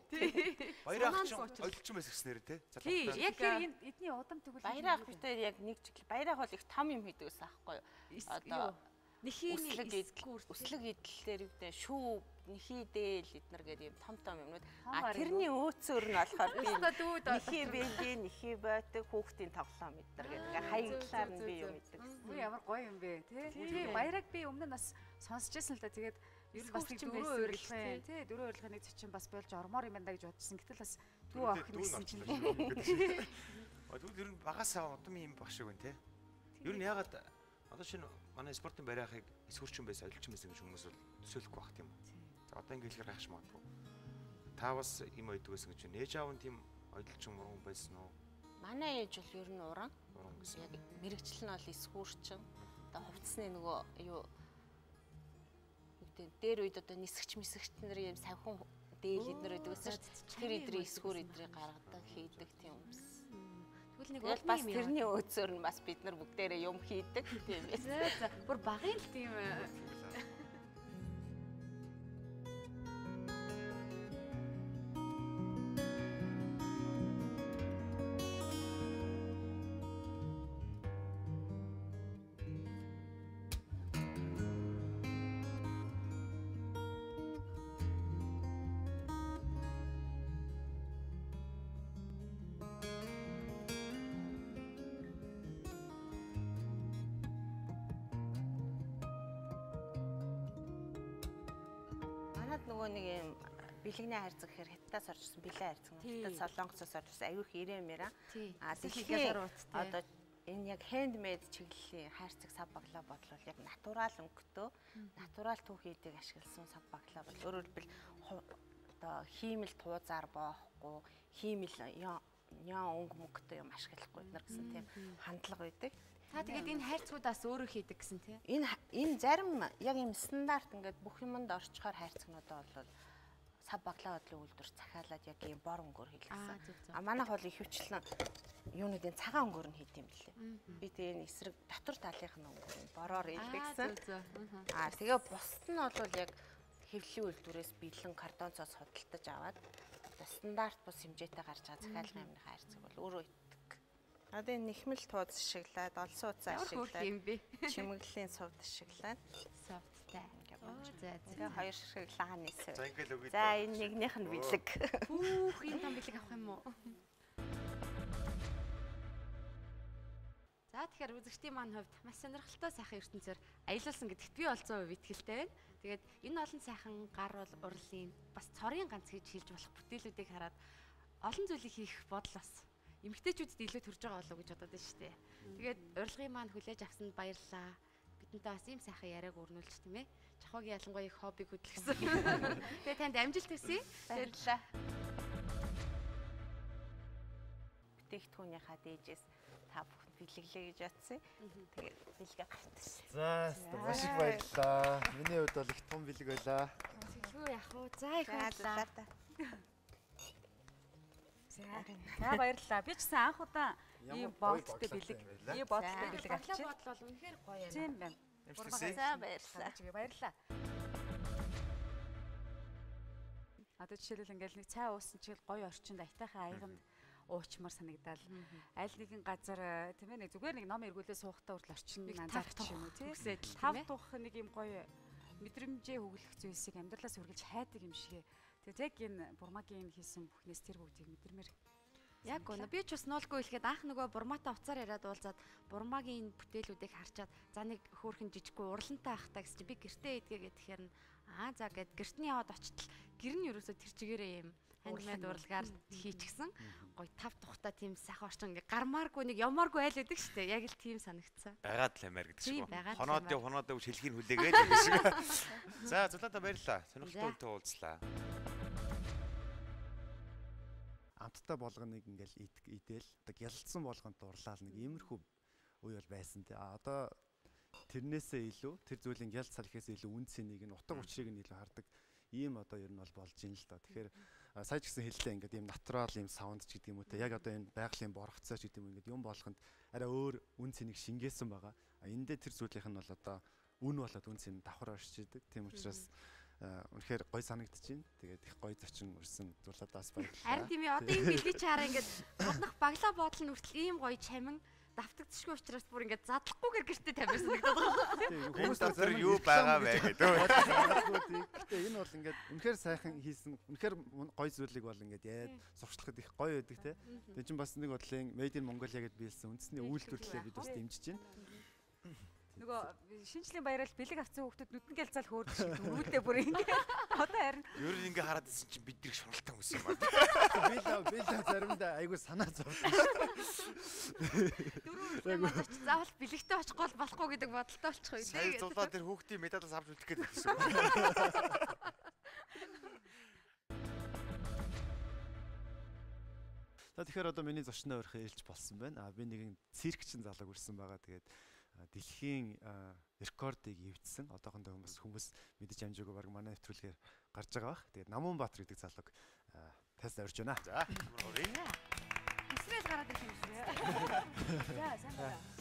Баяр ах чинь ойлчин байсан гэснээр тий. Тий, яг энэ эдний удам тэгвэл баяр ах битээр яг нэг жил баяр ах бол их том юм хийдэг гэсэн аахгүй юу? Одоо өслөг идэлээр үдэ шүү нэхий дээл эднэр гэдэг юм том юмнууд. Тэрний өөцөөр нь болохоор би нэхий бэлээ, нэхий бойтог хүүхдийн тоглоом эднэр гэдэг хаяглаар нь би юм идэг. Үгүй ямар гоё юм бэ тий. Баяраг би өмнө нь бас сонсч байсан л да. Тэгээд ер нь бас нэг дөрөв урилгын тий дөрөв урилгын нэг зочин бас болж ормоор юм байна гэж бодсон. Гэтэл бас дүү охин гэсэн чинь. Тэгвэл ер нь багасаа удам юм баг шиг байна тий. Ер нь ягаад одоо шинэ манай спортын бариахыг эсвэрчин байсан, олчин байсан гэж хүмүүс бол төсөөлөхгүй байх тийм үү. За одоо ингэ хэлэхээр гайхаш магадгүй. Та бас юм ойдөг байсан гэж нээж аав нь тийм ойлчин уран байсан уу? Манай ээж бол ер нь уран гэсэн. Яг мэрэгчлэл нь бол эсвэрчин. Одоо хувцсны нөгөө юу дээр үед одоо нисгч нар юм савхан дээл эднэр байдаг гэсэн чинь тэр эдрийн эсвэр эдрийг гаргадаг хийдэг тийм юмс. Тэгвэл бас тэрний өөцөөр нь бас бид нар бүгдээрээ юм хийдэг тийм ээ. За бүр багын л тийм нөгөө нэг юм бэлэгний хайрцаг гэхээр хятадаас оржсэн бэлэн хайрцаг нь хятад солонгосоос оржсэн аюу их ирээмэра тэгэхээр одоо энэ яг хендмейд чиглэлийн хайрцаг сав баглаа бодлол яг натурал өнгөтэй натурал түүхийдийг ашигласан сав баглаа бол өөрөөр хэлбэл одоо хиймэл туузаар боохгүй хиймэл яа өнгө мөнгөтэй юм ашиглахгүй нар гэсэн тийм хандлага байдаг. Та тэгээд энэ хайрцагудаас өөрөө хийдэг гэсэн тийм. Энэ зарим яг юм стандарт ингээд бүх юмд орчхоор хайрцагнуудаа бол сав баглаа бодлын үйлдвэр захиалаад яг юм бор өнгөөр хийлгсэн. Манайх бол ихэвчлэн юунуудын цагаан өнгөөр нь хийд юм лээ. Би тэгээ энэ эсрэг дотор талынх нь өнгөөр нь бороор хийлгсэн. Тэгээ бусд нь бол яг хэвлэлийн үйлдвэрээс бэлэн картон цоос худалдаж аваад стандарт бус хэмжээтэй гарч байгаа захиалгын юмны хайрцаг бол өөрөө одоо энэ нэхмэл тууз ашиглаад олон утсаа ашиглаад чимэглэлийн сувд ашиглаад сувдтай. За хоёр шиглааны сувд. За ингээл үгүй. За энэ нэгнийх нь бэлэг. Хүүх энэ том бэлэг авах юм уу? За тэгэхээр үзэгчдийн маань хувьд маш сонирхолтой сайхан ертөнцөөр аялуулсан гэдэгт би бол 100% итгэлтэй байна. Тэгээд энэ олон сайхан гар урлын бас цорын ганц гэж хэлж болох бүтээлүүдийг хараад олон зүйлийг хийх бодол бас эмэгтэйчүүдэд илүү төрж байгаа болов уу гэж бодоод байна шүү дээ. Тэгээд урилгын маань хүлээж авсанд баярлалаа. Бидэнтэй бас ийм сайхан яриаг өрнүүлж тийм ээ. Чахуугийн ялангуяа их хоббиг хөдөлгсөн. Тэгээд танд амжилт хүсье. Баярлалаа. Бүтээгдэхүүнийхаа дээжээс та бүхэнд бэлэглэе гэж бодсон. Тэгээд бэлгээ гартсан. За, маш их баярлалаа. Миний хувьд бол их том бэлэг байлаа. Юу яах вэ? За их баярлалаа. За баярлалаа. Би ч гэсэн анх удаа ийм боолттой бэлэг, ийм боолттой бэлэг авчи. Бодлол бол үнэхээр гоё юм. Тийм байна. За баярлалаа. Баярлалаа. Одоо жишээлбэл ингээл нэг цай уусан чигээр гоё орчинд аятайхан аяганд уучмар санагдал. Аль нэгэн газар тийм ээ нэг зүгээр нэг ном эргүүлээ суухтаа хүртэл орчин анзаарч юм уу тийм. Тав тух нэг юм гоё мэдрэмжээ хөглөх зүйлсийг амьдралаас үргэлж хайдаг юм шиг. Тэгээд яг энэ Бурмагийн хийсэн бүхнээс тэр бүгдийг мэдэрмээр. Яг гоо би ч бас нуулгүй хэлэхэд анх нөгөө Бурматай уцаар яриад уулзаад Бурмагийн бүтээлүүдийг харчаад за нэг хөөрхөн жижиггүй уралантай ахтаа гэж би гэртээ идгээ гэхээр за гэд гэртний яваад очтол гэр нь ерөөсө тэр чигээрээ юм хандмад уралгаар хийчихсэн гоё тав тухтай тийм сайхан орчин ингээ гармааргүй нэг ямааргүй айл байдаг шүү дээ яг л тийм санагдсан байгаад л амаар гэдэг шиг байна. Хоноод шилхийн хүлээгээд гэдэг шиг. За зулаатаа баярлалаа. Сонирхолтой үнтэй уулзлаа. Амттай болгоныг ингээл идэл одоо гялалцсан болгонд дурлал нэг иймэрхүү үе бол байсан тий. Одоо тэрнээсээ илүү тэр зүйлийн гялц салхиас илүү үн цэнийг нь утга учирыг нь илүү хардаг ийм одоо ер нь бол болж ийн л доо. Тэгэхээр сая ч гэсэн хэллээ ингээд ийм натурал ийм саунд ч гэдэг юм уу те яг одоо энэ байгалийн боргоцоо ч гэдэг юм ингээд юм болгонд арай өөр үн цэнийг шингээсэн байгаа. Эндээ тэр зүйлийнх нь бол одоо үн болоод үн цэн давхар оршиж идэг. Тийм учраас үнэхээр гоё санагдчихээн. Тэгээд их гоё зочин өрсөн зулаадаас баярлалаа. Харин тийм ээ одоо энэ бэлгийн чаараа ингээд моднох баглаа боодол нь хүртэл ийм гоё чамин давтагдчихгүй учраас бүр ингээд задлахгүйгээр гэртээ тавьсан санагдаад байгаа. Хүмүүс дотор юу байгаа вэ гэдэг. Гэтэ энэ бол ингээд үнэхээр сайхан хийсэн үнэхээр гоё зүйлийг бол ингээд яад сурчлахад их гоё байдаг те. Тэгээ чинь бас нэг бодлын Made in Mongolia гэдээ биелсэн үндэсний үйлдвэрлэлээ бид бас дэмжиж байна. Нөгөө шинжлэх баярал бэлэг авсан хүүхдүүд нүдэн гялцаал хөөрдөг шиг дөрвөлдөө бүр ингэ. Одоо харин ер нь ингээ хараад ирсэн чинь бид нэг шуналтан хүс юм байна. Би л заримдаа айгу санаа зовлоо. Дөрвөлдөө модч заавал бэлэгтэй очихгүй болохгүй гэдэг бодолтой болчих үү. Сая зулаа тэр хүүхдийн медалаас авч үлдэх гээд байсан. Тэгэхээр одоо миний зочноо өрхөө ээлж болсон байна. Би нэгэн циркчин залууг үрсэн байгаа. Тэгээд дэлхийн рекордыг эвдсэн. Одоохондоо хүмүүс мэдэж амжаагүй баг манай нэвтрүүлгээр гарч байгаа бах. Тэгээд Намун Баатар гэдэг залууг тайлж авирч байна. За, ямар гоё. Эсвэл гараад ирэх юм шиг.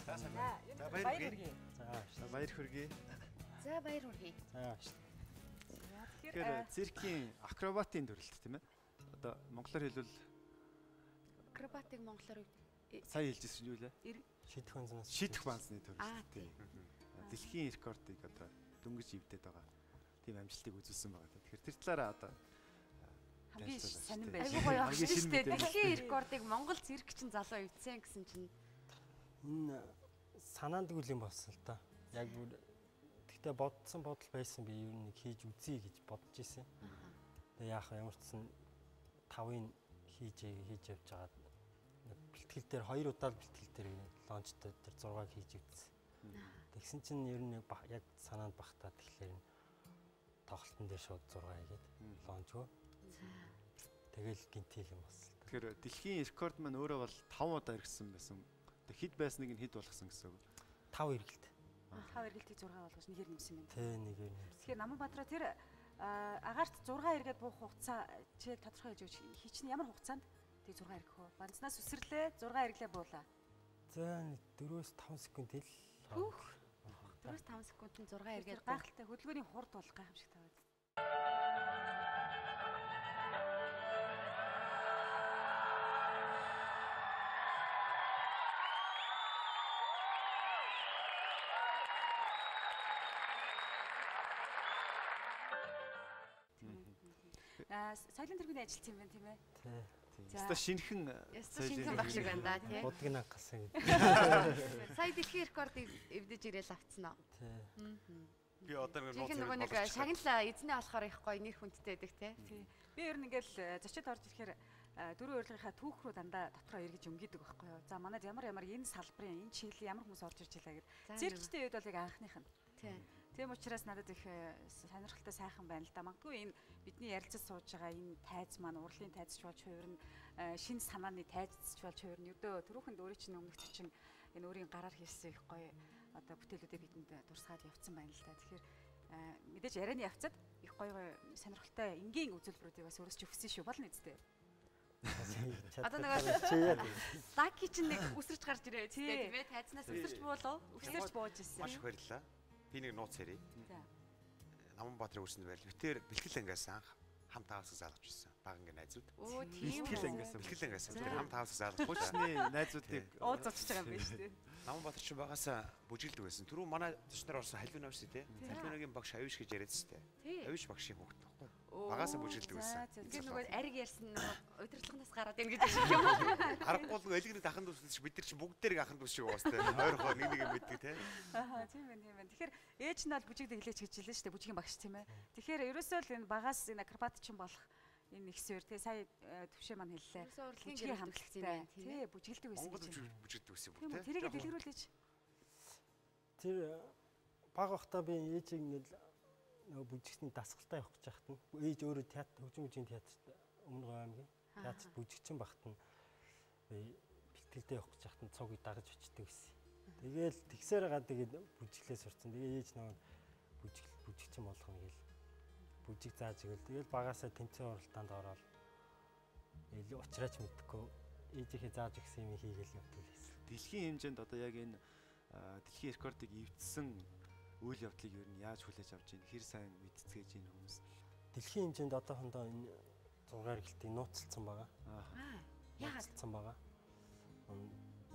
за сайн байна. За баяр хүргэе. За баяр хүргэе. За баяр хүргэе. Тэгэхээр циркийн акробатын төрөлт тийм ээ. Одоо монголоор хэлбэл акробатыг монголоор сая хэлжсэн юу лээ? Шидэх банзны төрөлт тийм. Дэлхийн рекордыг одоо дөнгөж эвдээд байгаа. Тийм амжилтыг үзүүлсэн байгаа. Тэгэхээр тэр талаараа одоо хамгийн сонирн байж. Айгуу гоё агш шүү дээ. Дэлхийн рекордыг монгол циркчин залуу эвдсэн гэсэн чинь энэ санаандгүй юм болсон л та. Яг бүр тэгтээ бодсон бодол байсан би юу нэг хийж үзье гэж бодож исэн. Тэгээ яах ямар ч сан 5-ын хийж явж байгаа. Бэлтгэл дээр 2 удаа бэлтгэл дээр лончтой тэр 6-ыг хийж үзсэн. Тэгсэн чинь ер нь яг санаанд багтаад тэгэхээр тоглолтын дээр шууд 6 хийгээд лончгоо. Тэгэл гинтэл юм болсон. Тэгэхээр дэлхийн рекорд маань өөрөө бол 5 удаа иргэсэн байсан. Тэг хэд байсныг нь хэд болгосон гэсэн үг. 5 иргэлт. 5 иргэлтийг 6 болгож нэгээр нэмсэн юм. Тэ нэгээр нэмсэн. Тэгэхээр Намун Баатар тэр агаарт 6 иргэд буух хугацаа чи тодорхой хийж өгч хийчихний ямар хугацаанд тэг 6 иргэх вэ? Банцнаас үсрэрлээ 6 ирглээ буулаа. За 4-5 секунд хэл. 4-5 секундын 6 иргээд гайхалтай хөдөлгөөний хурд бол гайхамшигтай байд. Соёлын тэргүүний ажилтсан юм байна тийм ээ. Тий. Яста шинхэн шинхэн баг шиг байна да тий. Бодгийг хангасан. Сая дэлхийн рекордыг эвдэж ирээл авцсан аа. Тий. Би одоо нэг нууц нөгөө нэг шагналаа эзнээ болохоор их гоё нэр хүндтэй байдаг те. Би ер нь ингээл зочид орж ирэхээр дөрөв урилгынхаа түүх рүү дандаа дотроо эргэж өнгөдөг байхгүй юу. За манайд ямар энэ салбарын энэ чиглэлийн ямар хүмүүс орж ирж байлаа гэд. Зэрэгчтэй үед бол яг анхных нь. Тийм учраас надад их сонирхолтой сайхан байна л да. Магадгүй энэ бидний ярилцаж сууж байгаа энэ тайз маань урлын тайзч болж хувирна, шинэ санааны тайзч болж хувирна. Өдөө түрүүхэнд өөрийн чинь өмнөх зочин энэ өөрийн гараар хийсэн их гоё одоо бүтээлүүдээ бидэнд дурсгаад явцсан байна л да. Тэгэхээр мэдээж ярианы явцад их гоё сонирхолтой энгийн үзүүлбэрүүдийг бас өөрөөс ч өгсөн шүү болно үстэй. Одоо нөгөө лаки чинь нэг үсэрч гарч ирээ тийм ээ тайзнаас үсэрч буулав. Үсэрч бууж ирсэн. Маш их баярлалаа. Би нэг нууц ярив. Наманбаатрын үрсэнд байл. Битээр бэлтгэл ангиас анх хам таавсаг заалгаж ирсэн. Багангийн найзууд. Оо тийм үү. Бэлтгэл ангиас хам таавсаг заалгаж. Хүчний найзуудыг ууцалж байгаа юм байна шүү дээ. Наманбаатар чинь багасаа бүжиглдэг байсан. Түрүү манай төчнөр орсон халиун авш тий. Халиунагийн багш авиш гэж яриадс тий. Авиш багшийн хүүхэд байхгүй. Багасаа бүжиглдэг байсан. Тэгээ нөгөө ариг ярьсан нөгөө удирдлагынаас гараад ийн гэдэг шиг юм уу? Аргагүй л элгэрийн ахын дүүс шиг бид нар чинь бүгдээрээ ахын дүүс шиг уус тий. Ойрхоо нэг нэг юм мэддэг тий. Аа тийм байна тийм байна. Тэгэхээр ээж нь бол бүжигд эхлэж гэж хэлсэн шүү дээ. Бүжигийн багш тийм ээ. Тэгэхээр ерөөсөө л энэ багаас энэ акробат чинь болох энэ их суур тий сая төвшөө маань хэллээ. Бүжгийн хамтлагтай юм байна тий бүжиглдэг байсан. Монгол бүжигддэг байсан бүр тий. Тэрийг дэлгэрүүлээч. Тэр баг бахта би ээжийг ингээл нөгөө бүжигчний дасгалтай явах гэж байхад нь ээж өөрөө театр хөгжим театрт Өмнөг аймгийн театрт бүжигчин багт нь бэлтгэлдээ явах гэж байхад нь цугийг дагаж очдөг гэсэн. Тэгээл тэгсээр га тэгээд бүжиглээ сурцсан. Тэгээ ээж нөгөө бүжигчин болгоно гээл бүжиг зааж игэл тэгэл багасаа тэмцээн уралдаанд ороод уучраач мэдхгүй ээжийнхээ зааж өгсөн юм хийгээл явдаг байсан. Дэлхийн хэмжээнд одоо яг энэ дэлхийн рекордыг эвдсэн үйл явдлыг ер нь яаж хүлээж авч ийн хэр сайн мэдцгээж ийн хүмүүс. Дэлхийн хэмжээнд одоохондоо энэ 6 эргэлтийг нууцлсан байгаа. Яагаад байгаа?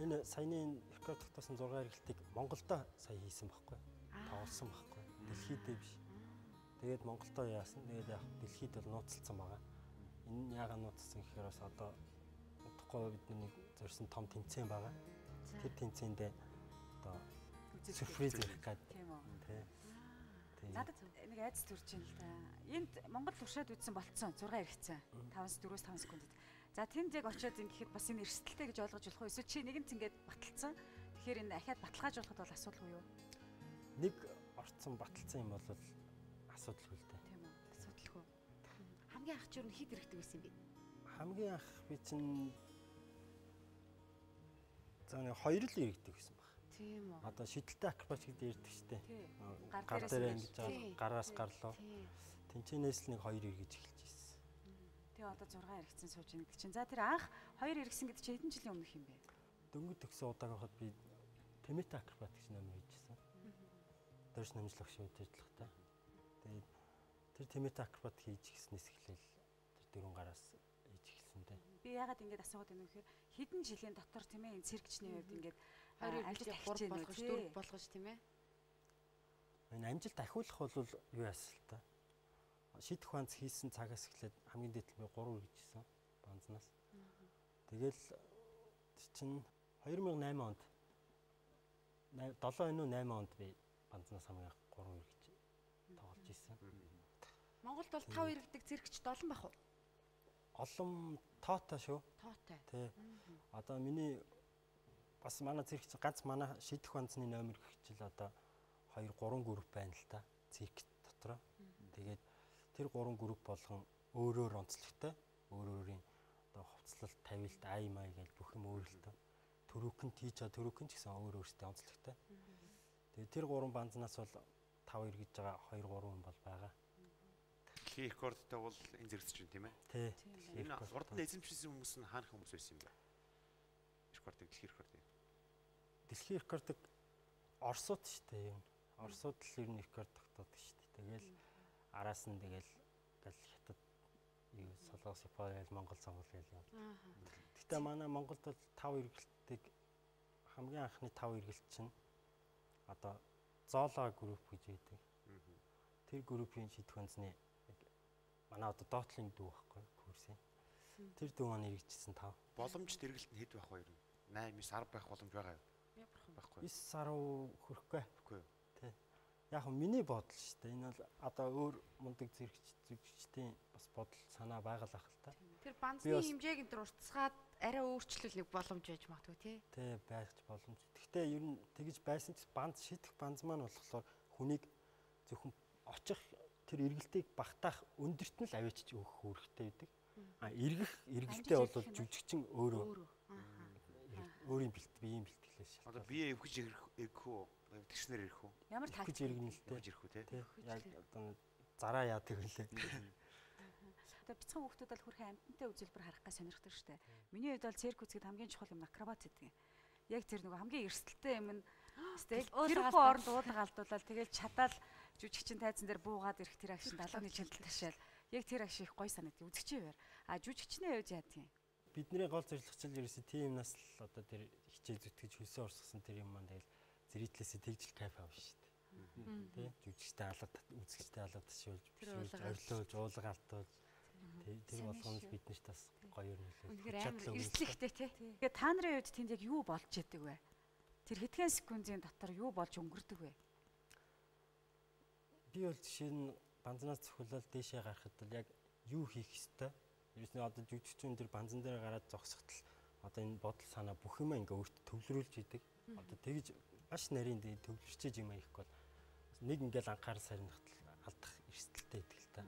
Энэ саяны рекорд тогтоосон 6 эргэлтийг Монголдо сая хийсэн байхгүй. Тоглосон байхгүй. Дэлхийдээ биш. Тэгээд Монголдо яасан. Тэгээд яг дэлхийд бол нууцлсан байгаа. Энэ яагаад нууцлсан гэхээр бас одоо удахгүй бидний нэг зорьсон том тэмцээн байгаа. Тэр тэмцээндээ одоо сюрприз хийх гэдэг. Тийм үү. Надад нэг айц төрж байна л да. Энд Монгол туршаад үзсэн болцсон 6 хэрэгцээ. 5-4-5 секундэд. За тэнд яг очиод ингэхэд бас энэ эрсдэлтэй гэж ойлгож болох уу? Эсвэл чи нэгэнт ингээд баталцсан. Тэгэхээр энэ ахаад баталгаажуулахад бол асуудалгүй юу? Нэг орцсон баталцсан юм бол асуудалгүй л дээ. Тийм үү. Асуудалгүй. Хамгийн анх ч юу хэд хэрэгтэй байсан юм бэ? Хамгийн анх би чинь за нэг 2 л иргэдэг байсан баг. Тийм үү. Одоо шидэлтэй акробат гэдэг ярьдаг штеп. Гар дээр ингэж гараас гарлуу. Тэнцэнээс л нэг 2 иргэж эхэлж ирсэн. Тэгээ одоо 6 иргэсэн сууж байгаа гэдэг чинь. За тэр анх 2 иргэсэн гэдэг чинь хэдэн жилийн өмнөх юм бэ? Дөнгөж төгсөн удааг хахад би Тэмэтэ акробат гэж нэмэр хийжсэн. Дөрс намжлах шиг ажиллахтай. Тэгээд тэр Тэмэтэ акробат хийж гиснээс эхлээл тэр 4 гараас хийж эхэлсэн дээ. Би яагаад ингэж асууад байна вэ гэхээр хэдэн жилийн дотор тийм ээ энэ циркчний хувьд ингэж амжилт ахиж болгож дөрв болгож тийм ээ. Энэ амжилт ахиулах бол юу ясалтай. Шидэх банц хийсэн цагаас эхлээд хамгийн дээд би 3 үргэжсэн банзнаас. Тэгэл чинь 2008 онд 7 энэ 8 онд би банзнаас хамгийн 3 үргэж тоглож ирсэн. Монголд бол 5 иргэдэг циркчд олон байх уу? Олон тоотой шүү. Тоотой. Тий. Одоо миний бас манай циркч ганц манай шидэх банцны номер гэхчил одоо 2 3 групп байна л та. Цирк дотроо. Тэгээд тэр 3 групп болгон өөрөөр онцлогтой. Өөрөөрийн одоо хувцлалт, тавилт, ай май гэж бүх юм өөрлөлтөө. Төрөкөн тийча төрөкөн ч гэсэн өөр өөртөө онцлогтой. Тэгээд тэр 3 банзнаас бол 5 иргэж байгаа 2 3 хүн бол байгаа. Дэлхийн рекордтой бол энэ зэрэгч юм тийм ээ. Тий. Энэ урд нь эзэмшсэн хүмүүс нь хаанах хүмүүс байсан юм бэ? Рекордыг дэлхийн рекордыг. Дэлхийн рекордыг Оросууд шүү дээ юм. Оросууд л ер нь рекорд тогтоодог шүү дээ. Тэгэл араас нь тэгэл хятад юу Солонгос, Япон, Монгол сонгол гээл юм. Гэтэ манай Монголд бол 5 эргэлтийг хамгийн анхны 5 эргэлт чинь одоо Зооло групп гэж байдаг. Тэр группийн шидэх банцны манай одоо доотлын дүү байхгүй курсын. Тэр дүү маань эргэжсэн 5. Боломжит эргэлт нь хэд байх вэ? 8 9 10 байх боломж байгаа юу? Байхгүй. 9 10 хүрэхгүй. Үгүй юу. Тий. яг миний бодол шүү дээ. Энэ бол одоо өөр мундаг зэрэгчдийн бас бодол санаа байгалах л та. Тэр банзны хэмжээг энэ төр уртсгаад арай өөрчлөл нэг боломж байж магадгүй тий. Тий, байж боломж. Гэхдээ ер нь тэгж байсан ч банз шийдэх банз маань болохоор хүнийг зөвхөн очих тэр эргэлтийг багтаах өндөрт нь л авчиж өгөх үүрэгтэй байдаг. Эргэлтээ бол жүжигчин өөрөө өөрийн биеийн бэлтгэлээс шалтгаалж. Одоо бие эвгэж ирэх үү? Тэгснэр ирэх үү? Ямар тактик иргэнэлтэй ирэх үү те? Яг одоо зараа яадаг үлээ. Одоо бяцхан хүүхдүүд бол хөрхэн амттай үзүүлбэр харах гай сонирхдаг шүү дээ. Миний хувьд бол цирк үзэхэд хамгийн чухал юм акробат гэдэг. Яг тэр нөгөө хамгийн эрсдэлтэй юм нь стил тэрхүү оронд уулга алдуулаад тэгэл чадаал жүжигчин тайзан дээр буугаад ирэх тэр агшин 70-ны чөлд ташаал. Яг тэр агш их гой санагдав. Үзэгчээр. А жүжигчний хувьд яадгийн. Бидний гол зорилгочл ерөөсөө тийм юмнаас л одоо тэр хичээ зүтгэж хөлсөө урсгасан тэр юм маань тэгэл зэрэглээсээ тэгжил кайф авна шүү дээ. Тэ жүжигчтэй алгад үзэгчтэй алгад ташуулж орилуулж уулга алдуулж тэр болгоно л биднэрт бас гоё юм хэлээ. Үнэхээр амар эрсдлэгтэй тий. Тэгээ та нарын хувьд тэнд яг юу болж яадаг вэ? Тэр хэдхэн секундын дотор юу болж өнгөрдөг вэ? Би бол жишээ нь банзнаас цохиулаад дээшээ гарахад бол яг юу хийх ёстой? Ерөөсөө одоо жүжигчин дээр банзан дээр гараад зогсохтол одоо энэ бодол санаа бүх юмаа ингээ өөртөө төвлөрүүлж идэг. Одоо тэгж маш нарийн төвлөрчээж юм аяхгүй бол нэг ингээл анхаарал сарнихтал алдах эрсдэлтэй идэг л та.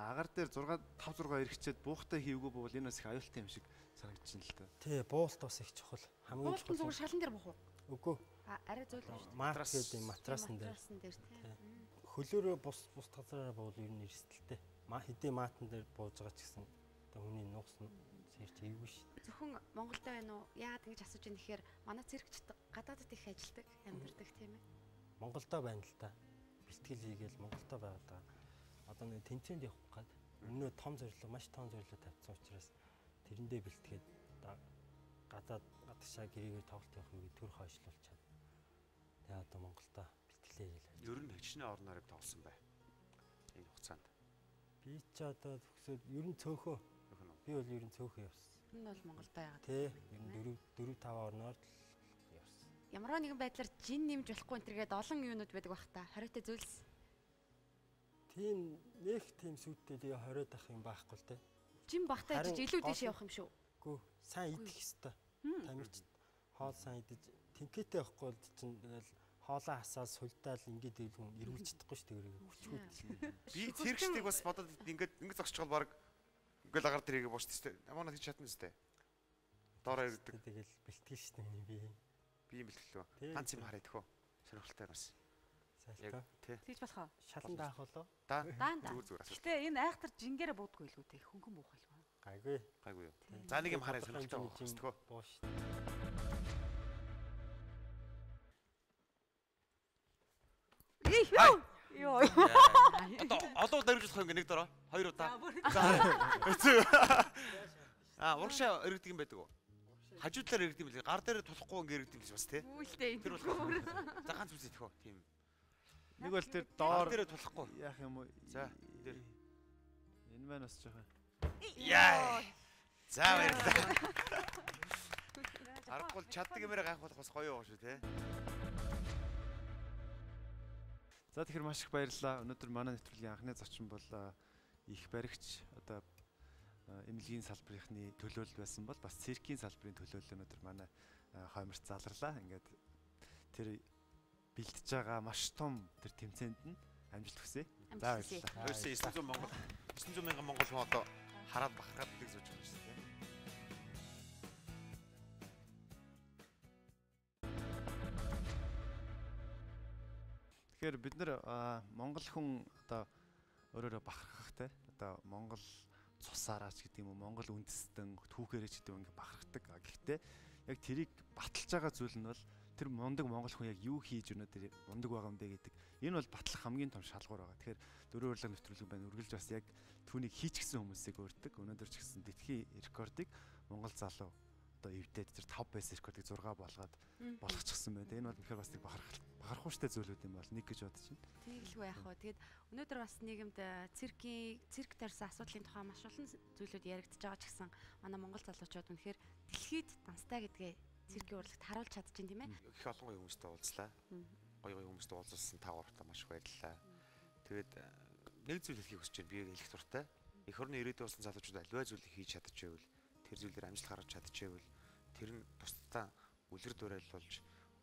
Агаар дээр 5-6 эргэчээд буухтай хийвгүй бол энэ бас их аюултай юм шиг санагдчихна л та. Тий, буулт бас их чухал. Хамгийн чухал зүгээр шалан дээр буух уу? Үгүй. Арай зөөлөв шүү дээ. Матрас гэдэг матрасан дээр. Хөлөөрөө бус газараараа буул ер нь эрсдэлтэй. Хэдийн маатан дээр бууж байгаа ч гэсэн хүний нугас нь сэрч ийгүй шүү. Зөвхөн Монголд байна уу? Яагаад ингэж асууж байна гэхээр манай циркчд гадаадд их ажилдаг, амьдардаг тийм ээ. Монголдо байна л та. Бэлтгэл хийгээл Монголдо байгаа. Одоо нэг тэмцээнд явах гээд өмнөө том зорилго, маш том зорилго тавьсан учраас тэрэндээ бэлтгээд гадаадшаа гэрээгээр тоглолт явах үе төр хойшлуулж чад. Тэгээ одоо Монголдо бэлтгэлээ хийлээ. Ер нь хичнээн орноор тавьсан бай. Энэ хугацаанд. Би ч одоо төгсөөд ер нь цөөхөө. Би бол ер нь цөөхөө явсан. Энэ бол Монголдо яагаад? Тий, ер нь 4-5 орноор л явсан. Ямар нэгэн байдлаар жин нэмж болохгүй энэ төргээд олон юунууд байдаг бах та. Хориотой зүйлс. Тийм нэг тийм сүйттэй тэгээ хориод ах юм байхгүй л те. Жин бахтай идэж илүү дэше явах юм шүү. Үгүй, сайн идэх хэвээр. Тамирч хоол сайн идэж тэнхээтэй байхгүй бол чинь тэгэл хоолоо хасаад сулдаал ингээд ийлгэн эргүүлж чадахгүй шүү дээ. Хүчгүй. Би циркчдийг бас бодоод ингээд зогсчихвол баг ингээл агаар дээрээ бууштай шүү дээ. Аманаа хийж чадна шүү дээ. Доороо ирдэг. Тэгэл бэлтгэл шүү дээ би. Би юм бэлтгэл үү? Ганц юм хараад төхөө. Сонирхолтой бас. Сайлтаа. Тэгж болох уу? Шалан даах болоо. Даан. Зүгээр асуу. Гэтэ энэ айхтар жингээрээ буудгүй илүү те. Хөнгөн буух байлгүй. Гайгүй юу. За нэг юм хараад сонирхолтой төхөө. Бууш. Йоо. Одоо дөрвж болох юм нэг дөрөө. 2 удаа. За. Урагшаа иргэдэг юм байдаг уу? Хажуу талаар иргэдэг юм билээ. Гар дээр тулахгүй ингээ иргэдэг юм бас тий. Үүлтэй энэ. Тэр болох. За ганц үзээ төхөө. Тийм. Нэг бол тэр доор дээр тулахгүй. Яах юм уу? За. Тэр. Энэ маань бас жоохон. Яа. За баярлалаа. Аргагүй чаддаг юмэрэ гайхуулах бас гоё юу шүү тий. За тэгэхээр маш их баярлалаа. Өнөөдөр манай нэвтрүүлгийн анхны зочин бол их баригч одоо эмнэлгийн салбарынхны төлөөлөл байсан бол бас циркийн салбарын төлөөлөл өнөөдөр манай хойморт залрлаа. Ингээд тэр бэлтэж байгаа маш том тэр тэмцээнд нь амжилт хүсье. За баярлалаа. Ерөөсөө 900 мянган монгол хүн одоо хараад бахархаад гэдэг зүйл байна шүү дээ. Тэгэхээр бид нэр монгол хүн одоо өөрөөрөө бахархахтай одоо монгол цусаараач гэдэг юм уу монгол үндэстэн түүхээрээч гэдэг юм ингээ бахархдаг. Гэхдээ яг тэрийг баталж байгаа зүйл нь бол тэр мундаг монгол хүн яг юу хийж өнөөдөр мундаг байгаа юм бэ гэдэг. Энэ бол батлах хамгийн том шалгуур байгаа. Тэгэхээр дөрөв урлагийн нэвтрүүлэг байна. Үргэлж бас яг түүнийг хийчихсэн хүмүүсийг өөртөг. Өнөөдөр ч гэсэн дэлхийн рекордыг монгол залуу одоо эвдээд тэр 5 байс рекордыг 6 болгоод болгочихсон байна. Энэ бол тэгэхээр бас нэг бахархууштай зүйлүүд юм бол нэг гэж бодож байна. Тэгэлгүй яах вэ? Тэгээд өнөөдөр бас нийгэмд цирк тарьсан асуудлын тухай маш олон зүйлүүд яригдж байгаа ч гэсэн манай монгол залуучууд үнэхээр дэлхийд данстай гэдгээ циркийн урлагт харуулж чадчихин тийм ээ. Их олон хүмүүстэй уулзлаа. гоё хүмүүстэй уулзсан та гуравтаа маш их баярлалаа. Тэгээд нэг зүйл хэлхийг хүсэж байна. Би хэлэх дуртай. Эх орны ирээдүйн болсон залуучууд аливаа зүйлийг хийж чадчихвэл, тэр зүйлээр амжилт гаргаж чадчихвэл, тэр нь бусдаа үлгэр дуурайлуулж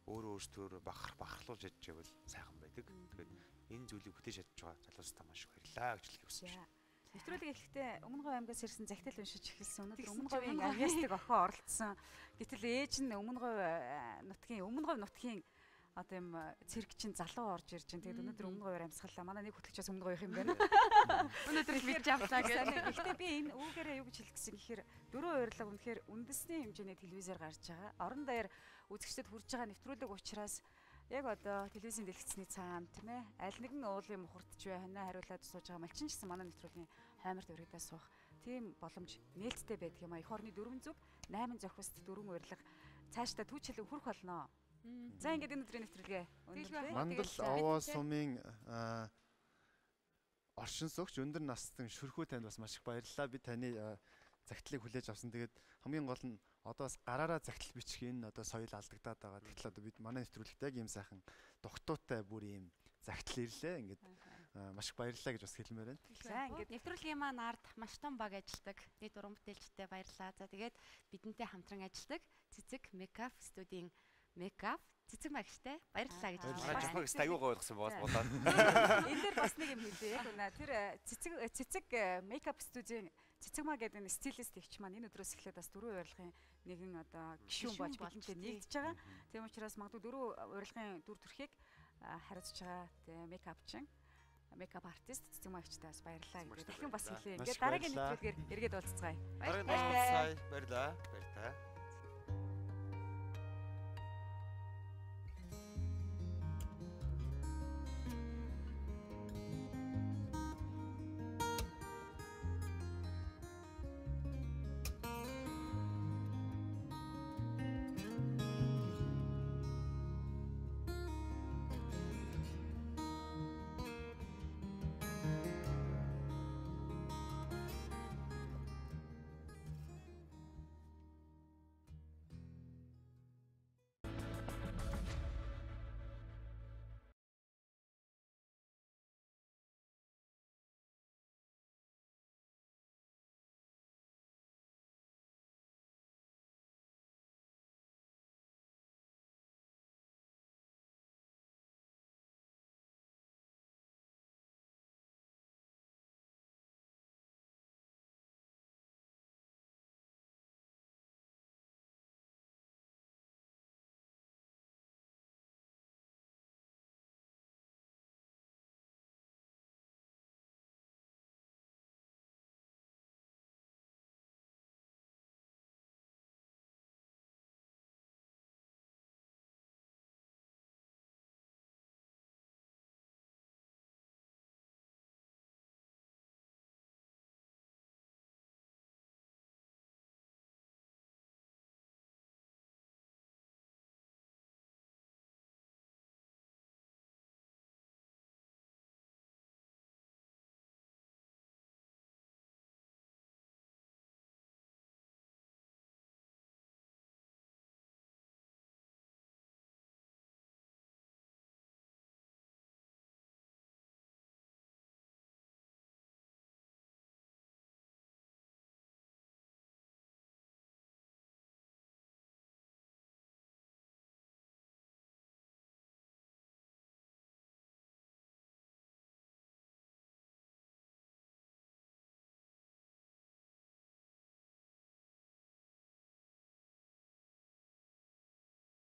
өөрөө өөртөө бахархлуулж чадчихвэл сайхан байдаг. Тэгээд энэ зүйлийг бүтээж чадж байгаа залуучуудаа маш их баярлалаа гэж хэлхийг хүсэж байна. Нэвтрүүлэг эхлэхдээ Өмнө Говь аймгаас ирсэн захидал уншиж эхэлсэн. Өнөөдөр Өмнө Говийн агнастик охин оролцсон. Гэтэл ээж нь Өмнө Говь нутгийн одоо юм цэрэг чинь залуу орж ирж байна. Тэгээд өнөөдөр Өмнө Говьор амьсгалаа. Манай нэг хөтлөгчөөс Өмнө Говийнх юм байна. Өнөөдөр хэлж авлаа гэх. Гэхдээ би энэ үүгээрээ юу гэж хэлэх гэсэн гэхээр дөрөв урилга үнэхээр үндэсний хэмжээний телевизээр гарч байгаа. Орон даяар үзэгчдэд хүрж байгаа нэвтрүүлэг учраас яг одоо телевизийн дэлгэцний цаана тийм ээ аль нэгэн уулын мухардж байна хариулаад сууж байгаа малчин ч гэсэн манай нэвтрүүлгийн хойморт өргөдөө суух тийм боломж нээлттэй байдаг юм а. Эх орны 4 зүг 8 зохиост 4 урилга цаашдаа түүчлэн хүрэх болно. За ингээд энэ өдрийн нэвтрүүлгээ Мандал овоо сумын оршин суугч өндөр настан шүрхүү танд бас маш их баярлалаа. Би таны загтлыг хүлээж авсан. Тэгээд хамгийн гол нь одоо бас гараараа загтал бичих энэ одоо соёл алдагдаад байгаа. Тэгтэл одоо бид манай нэвтрүүлэгт яг ийм сайхан дугтуутай бүр ийм загтал ирлээ. Ингээд маш их баярлалаа гэж бас хэлмээр байна. За ингээд нэвтрүүлгийн маань ард маш том баг ажилладаг. Нийт уран бүтээлчтэй баярлалаа. За тэгээд бидэнтэй хамтран ажилладаг Цэцэг Makeup студийн Makeup Цэцэг магштай баярлалаа гэж байна. Манай жохогс аюугаа ойлгосон болоод. Энэ дээр бас нэг юм хэлээ. Яг үнэ тэр Цэцэг Makeup студийн Цэцэг маа гэдэг энэ стилист ихч маань энэ өдрөөс эхлээд бас 4 урилгын нэгэн одоо гишүүн болж бидэнтэй нэгдэж байгаа. Тийм учраас магадгүй 4 урилгын дүр төрхийг хариуцж байгаа тийм мейкап артист Цэцэг маа ихчтэй бас баярлалаа гэдэг. Дахин бас хэлээ. Ингээд дараагийн нэвтрүүлгээр эргээд уулзцгаая. Баярлалаа. Баярлалаа.